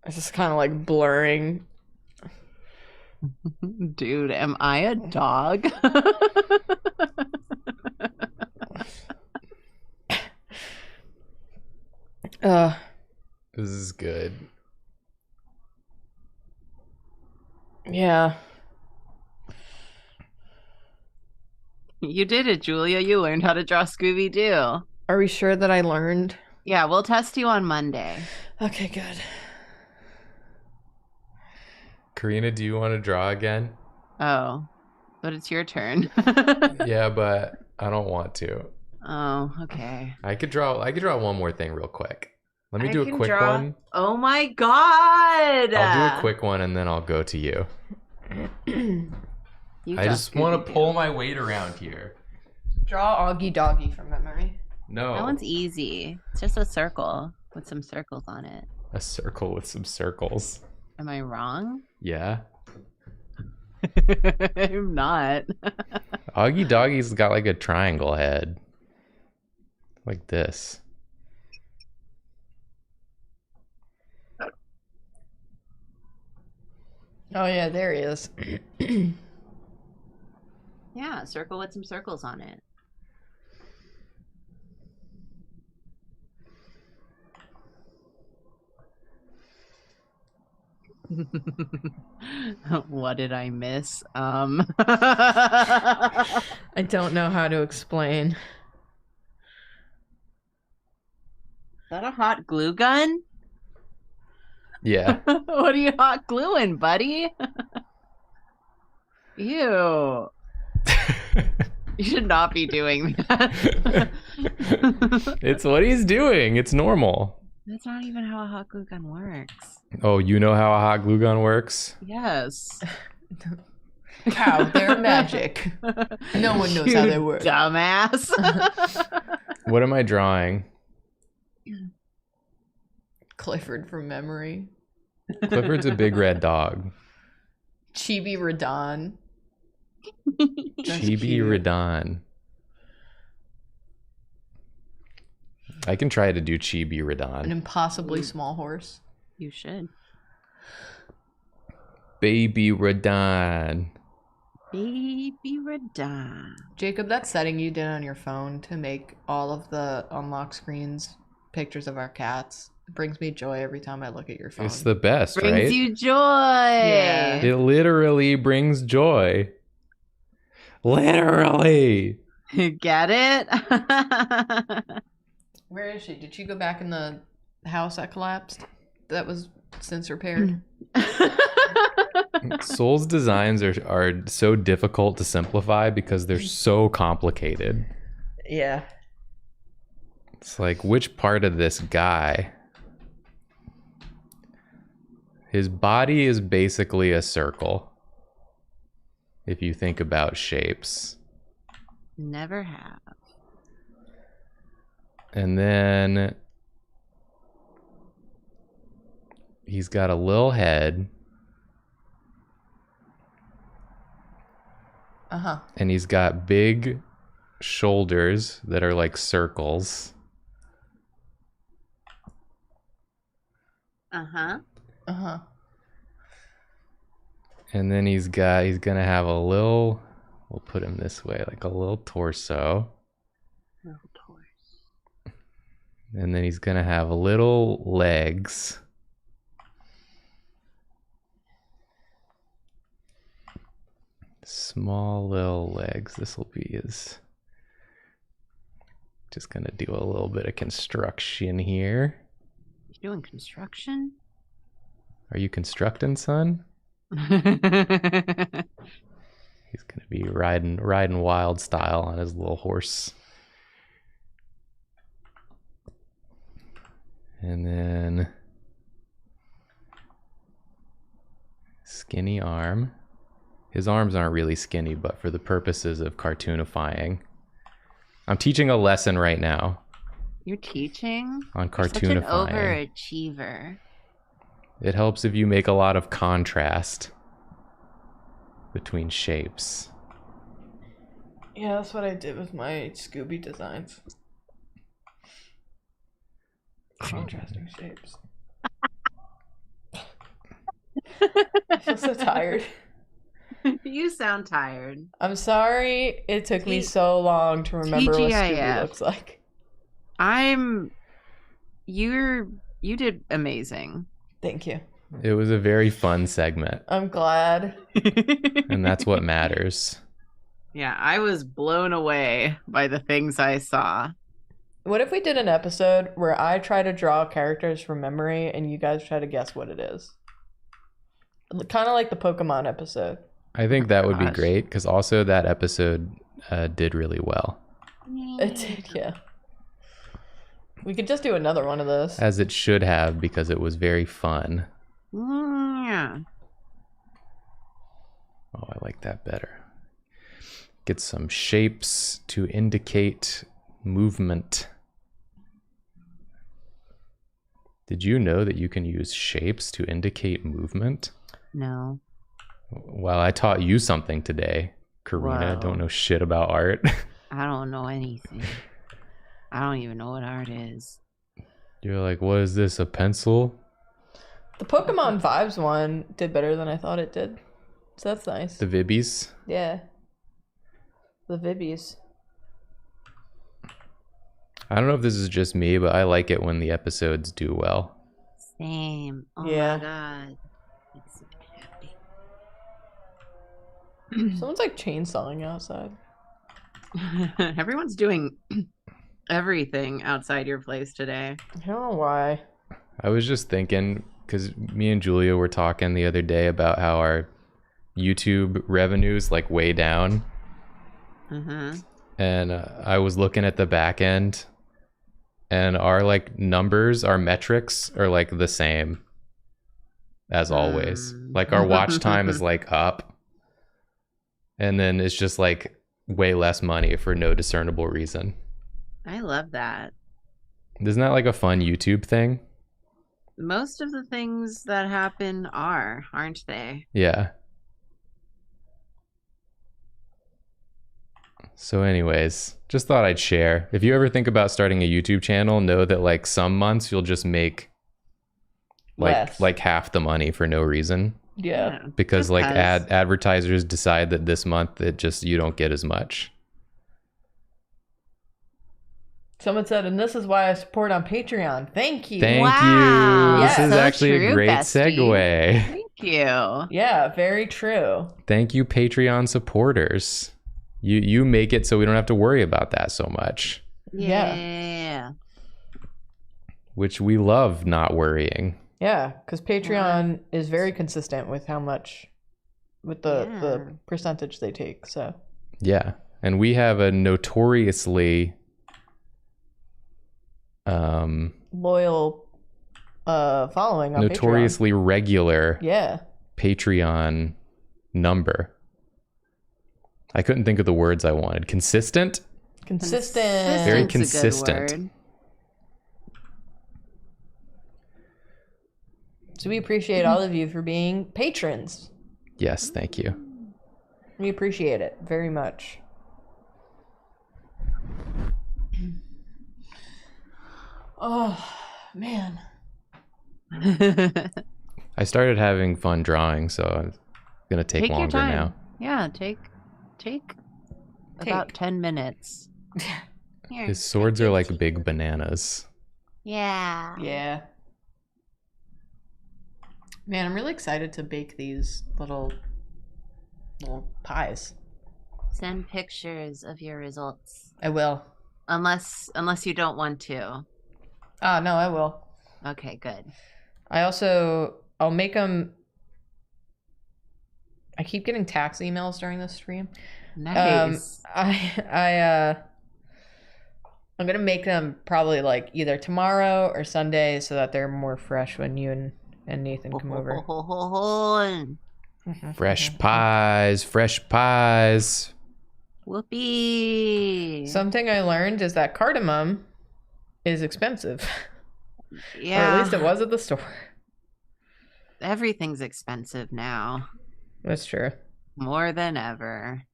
It's just kind of like blurring. Dude, am I a dog? This is good. Yeah. You did it, Julia. You learned how to draw Scooby-Doo. Are we sure that I learned? Yeah, we'll test you on Monday. Okay, good. Karina, do you want to draw again? Oh, but it's your turn. Yeah, but I don't want to. Oh, okay. I could draw one more thing real quick. Let me I do a can quick draw- one. Oh my god! I'll do a quick one and then I'll go to you. You I draw just want to Scooby-Doo. pull my weight around here. Draw Augie Doggy from memory. No. That one's easy. It's just a circle with some circles on it. A circle with some circles. Am I wrong? Yeah. I'm not. Augie Doggy's got like a triangle head. Like this. Oh yeah, there he is. Yeah, a circle with some circles on it. What did I miss? I don't know how to explain. Is that a hot glue gun? Yeah. What are you hot gluing, buddy? Ew. You should not be doing that. It's what he's doing. It's normal. That's not even how a hot glue gun works. Oh, you know how a hot glue gun works? Yes. How? They're magic. No one knows how they work. Dumbass. What am I drawing? Clifford from memory. Clifford's a big red dog. Chibi Radon. That's Chibi cute. Radon. I can try to do Chibi An Radon. impossibly small horse. You should. Baby Radon. Baby Radon. Jacob, that setting you did on your phone to make all of the unlock screens pictures of our cats brings me joy every time I look at your phone. It's the best, Brings right? you joy. Yeah. It literally brings joy. Literally. Get it? Where is she? Did she go back in the house that collapsed? That was since repaired. Soul's designs are so difficult to simplify because they're so complicated. Yeah. It's like, which part of this guy? His body is basically a circle. If you think about shapes. Never have. And then he's got a little head. Uh-huh. And he's got big shoulders that are like circles. Uh-huh. Uh-huh. And then he's gonna have a little, we'll put him this way, like a little torso. And then he's going to have little legs. Small little legs. This will be his... Just going to do a little bit of construction here. You doing construction? Are you constructing, son? He's gonna be riding wild style on his little horse. And then skinny arm. His arms aren't really skinny, but for the purposes of cartoonifying. I'm teaching a lesson right now. You're teaching? On You're such an cartoonifying. overachiever. It helps if you make a lot of contrast between shapes. Yeah, that's what I did with my Scooby designs. Contrasting shapes. I feel so tired. You sound tired. I'm sorry it took me so long to remember what Scooby TGIF. looks like. You did amazing. Thank you. It was a very fun segment, I'm glad. and that's what matters. Yeah, I was blown away by the things I saw. What if we did an episode where I try to draw characters from memory and you guys try to guess what it is? Kind of like the Pokemon episode. I think that would be Gosh. great, because also that episode did really well. It did, yeah. We could just do another one of those. As it should have, because it was very fun. Yeah. Oh, I like that better. Get some shapes to indicate movement. Did you know that you can use shapes to indicate movement? No. Well, I taught you something today, Karina. Wow. Don't know shit about art. I don't know anything. I don't even know what art is. You're like, what is this, a pencil? The Pokemon Vibes one did better than I thought it did. So that's nice. The Vibbies? Yeah. The Vibbies. I don't know if this is just me, but I like it when the episodes do well. Same. Oh Yeah. my god. It's so Someone's like chainsawing outside. happy. Everyone's doing everything outside your place today. I don't know why. I was just thinking, because me and Julia were talking the other day about how our YouTube revenue's like way down. Mm-hmm. And I was looking at the back end, and our like numbers, our metrics are like the same as always. Like our watch time is like up, and then it's just like way less money for no discernible reason. I love that. Isn't that like a fun YouTube thing? Most of the things that happen aren't they? Yeah. So anyways, just thought I'd share. If you ever think about starting a YouTube channel, know that like some months you'll just make Less. like half the money for no reason, Yeah. because Just like 'cause. advertisers decide that this month you don't get as much. Someone said, and this is why I support on Patreon. Thank you. Thank Wow. you. This Yeah, is so actually a true, great bestie. segue. Thank you. Yeah, very true. Thank you, Patreon supporters. You make it so we don't have to worry about that so much, Yeah. Yeah. which we love not worrying. Yeah, because Patreon is very consistent with how much, with the Yeah. percentage they take. So Yeah. And we have a notoriously loyal following on notoriously regular Patreon. Yeah. Patreon number. I couldn't think of the words I wanted. Consistent? Consistent. Very Consistent's a good consistent. word. So we appreciate all of you for being patrons. Yes, thank you. We appreciate it very much. Oh, man. I started having fun drawing, so I'm going to take Take your longer time. now. Yeah, take about 10 minutes. Here. His swords are like big bananas. Yeah. Yeah. Man, I'm really excited to bake these little pies. Send pictures of your results. I will. Unless you don't want to. Ah, no, I will. Okay, good. I'll make them. I keep getting tax emails during this stream. Nice. I'm gonna make them probably like either tomorrow or Sunday so that they're more fresh when you and Nathan come over. Fresh pies, fresh pies. Whoopee. Something I learned is that cardamom is expensive. Yeah. Or at least it was at the store. Everything's expensive now. That's true. More than ever.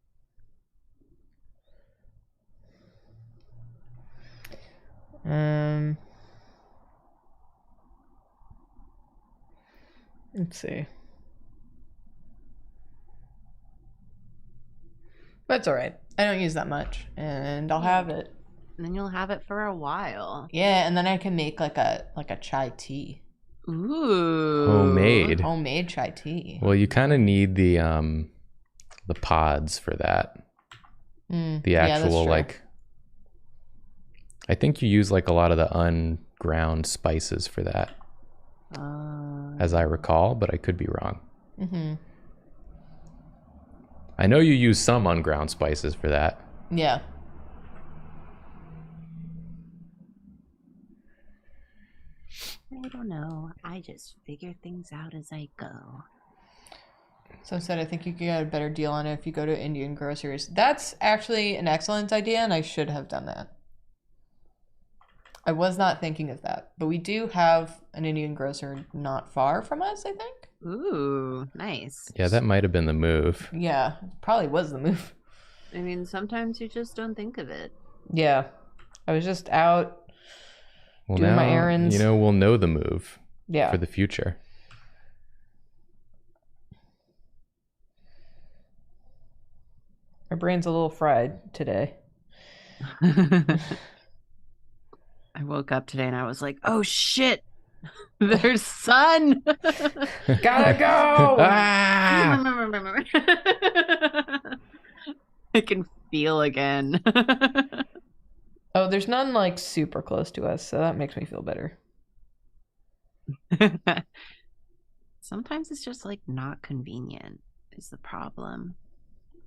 Let's see. But it's all right. I don't use that much, and I'll have it. And then you'll have it for a while. Yeah, and then I can make like a chai tea. Ooh. Homemade chai tea. Well, you kind of need the pods for that. The actual like. I think you use like a lot of the unground spices for that, as I recall, but I could be wrong. Mm-hmm. I know you use some unground spices for that. Yeah. I don't know. I just figure things out as I go. So instead, I think you could get a better deal on it if you go to Indian groceries. That's actually an excellent idea, and I should have done that. I was not thinking of that, but we do have an Indian grocer not far from us, I think. Ooh, nice. Yeah, that might have been the move. Yeah, probably was the move. I mean, sometimes you just don't think of it. Yeah. I was just out doing now, my errands. We'll know the move Yeah. for the future. My brain's a little fried today. I woke up today and I was like, oh shit, there's sun. Gotta go! Ah! I can feel again. Oh, there's none like super close to us, so that makes me feel better. Sometimes it's just like not convenient is the problem.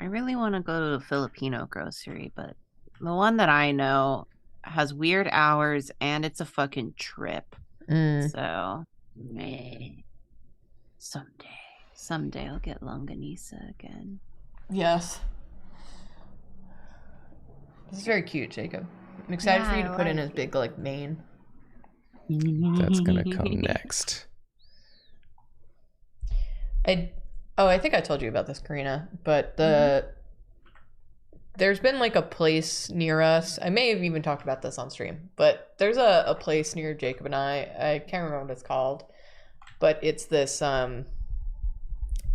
I really want to go to a Filipino grocery, but the one that I know has weird hours and it's a fucking trip. So someday I'll get longanisa again. Yes. This is very cute, Jacob. I'm excited for you to put in his big like mane. That's gonna come next. I think I told you about this, Karina, but there's been like a place near us. I may have even talked about this on stream, but there's a place near Jacob and I can't remember what it's called, but it's this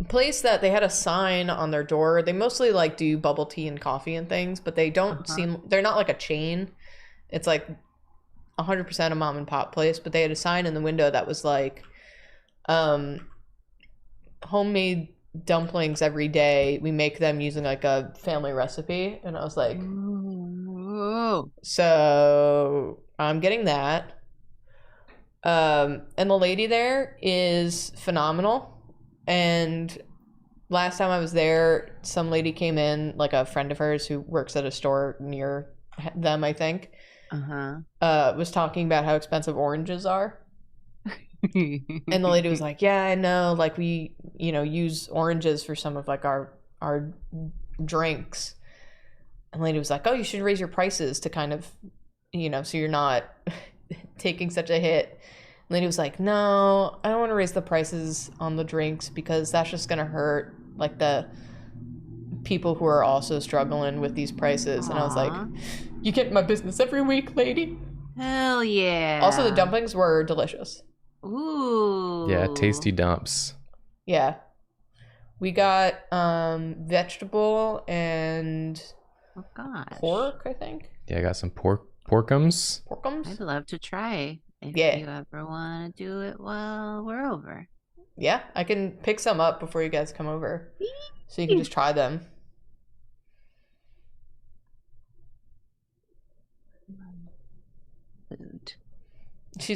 place that they had a sign on their door. They mostly like do bubble tea and coffee and things, but they don't they're not like a chain. It's like 100% a mom and pop place, but they had a sign in the window that was like homemade dumplings every day. We make them using like a family recipe. And I was like, ooh. So I'm getting that. And the lady there is phenomenal. And last time I was there, some lady came in, like a friend of hers who works at a store near them, I think, was talking about how expensive oranges are. And the lady was like, yeah, I know, like we use oranges for some of like our drinks. And the lady was like, oh, you should raise your prices to kind of so you're not taking such a hit. And the lady was like, no, I don't want to raise the prices on the drinks because that's just gonna hurt like the people who are also struggling with these prices. And I was like, you get my business every week, lady. Hell yeah. Also, the dumplings were delicious. Ooh. Yeah, tasty dumps. Yeah. We got vegetable and pork, I think. Yeah, I got some porkums. Porkums? I'd love to try. if Yeah. you ever want to do it while we're over. Yeah, I can pick some up before you guys come over, so you can just try them. Food. She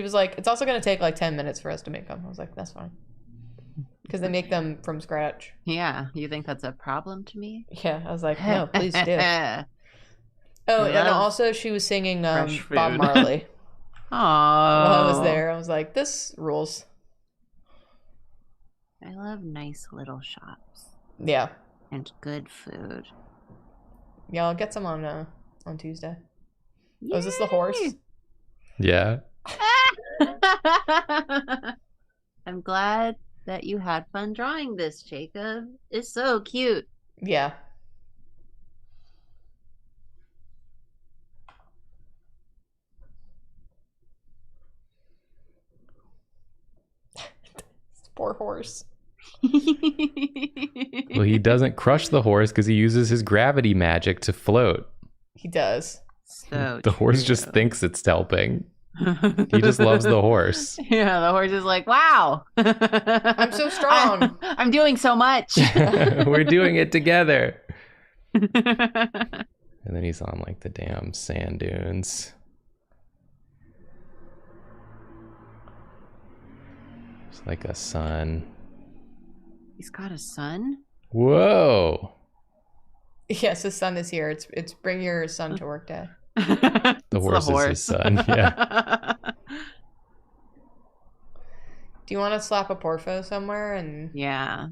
was like, it's also gonna take like 10 minutes for us to make them. I was like, that's fine, because they make them from scratch. Yeah, you think that's a problem to me? Yeah, I was like, no, please do. Oh, Oh, I and love also she was singing fresh Bob food. Marley while while I was there. I was like, this rules. I love nice little shops Yeah, and good food. yeah, I'll get some on Tuesday. Oh, is this the horse? Yeah. I'm glad that you had fun drawing this, Jacob. It's so cute. Yeah. Poor horse. Well, he doesn't crush the horse because he uses his gravity magic to float. He does. So The horse just true. thinks it's helping. He just loves the horse. Yeah, the horse is like, wow. I'm so strong. I'm doing so much. We're doing it together. And then he's on like the damn sand dunes. It's like a sun. He's got a son? Whoa. Yes, his son is here. It's bring your son to work day. The horse is his son. Yeah. Do you want to slap a porfo somewhere? And Yeah.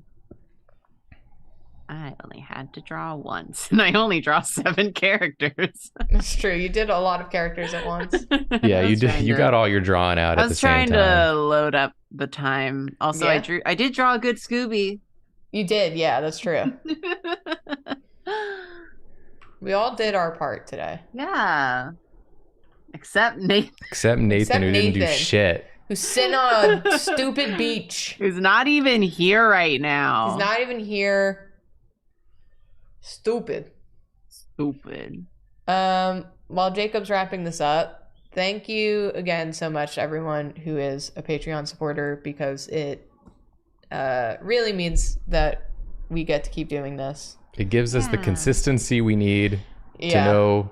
I only had to draw once, and I only draw 7 characters. it's true. You did a lot of characters at once. Yeah, you did. You got all your drawing out I at the was same trying time. to load up the time. Also, Yeah. I did draw a good Scooby. You did, yeah, that's true. We all did our part today. Yeah. Except Nathan, Except Nathan, Except who didn't do Nathan. shit. Who's sitting on a stupid beach. who's not even here right now. He's not even here. Stupid. Stupid. While Jacob's wrapping this up, thank you again so much to everyone who is a Patreon supporter, because it really means that we get to keep doing this. It gives us the Yeah. consistency we need to Yeah. know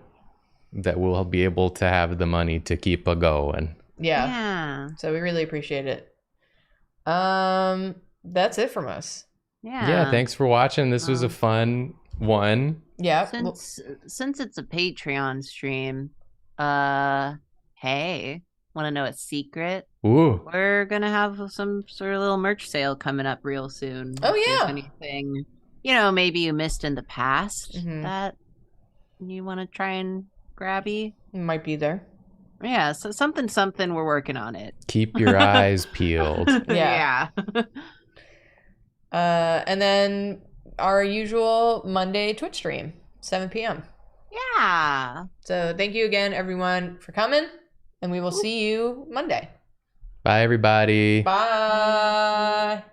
that we'll be able to have the money to keep a going. Yeah. Yeah. So we really appreciate it. That's it from us. Yeah. Yeah, thanks for watching. This was a fun one. Yeah. Since it's a Patreon stream, hey, want to know a secret? Ooh. We're gonna have some sort of little merch sale coming up real soon. Oh, If there's yeah. anything, maybe you missed in the past Mhm. that you want to try and grabby. Might be there. Yeah, so something we're working on it. Keep your eyes peeled. Yeah. And then our usual Monday Twitch stream, 7 p.m. Yeah. So thank you again, everyone, for coming, and we will see you Monday. Bye, everybody. Bye.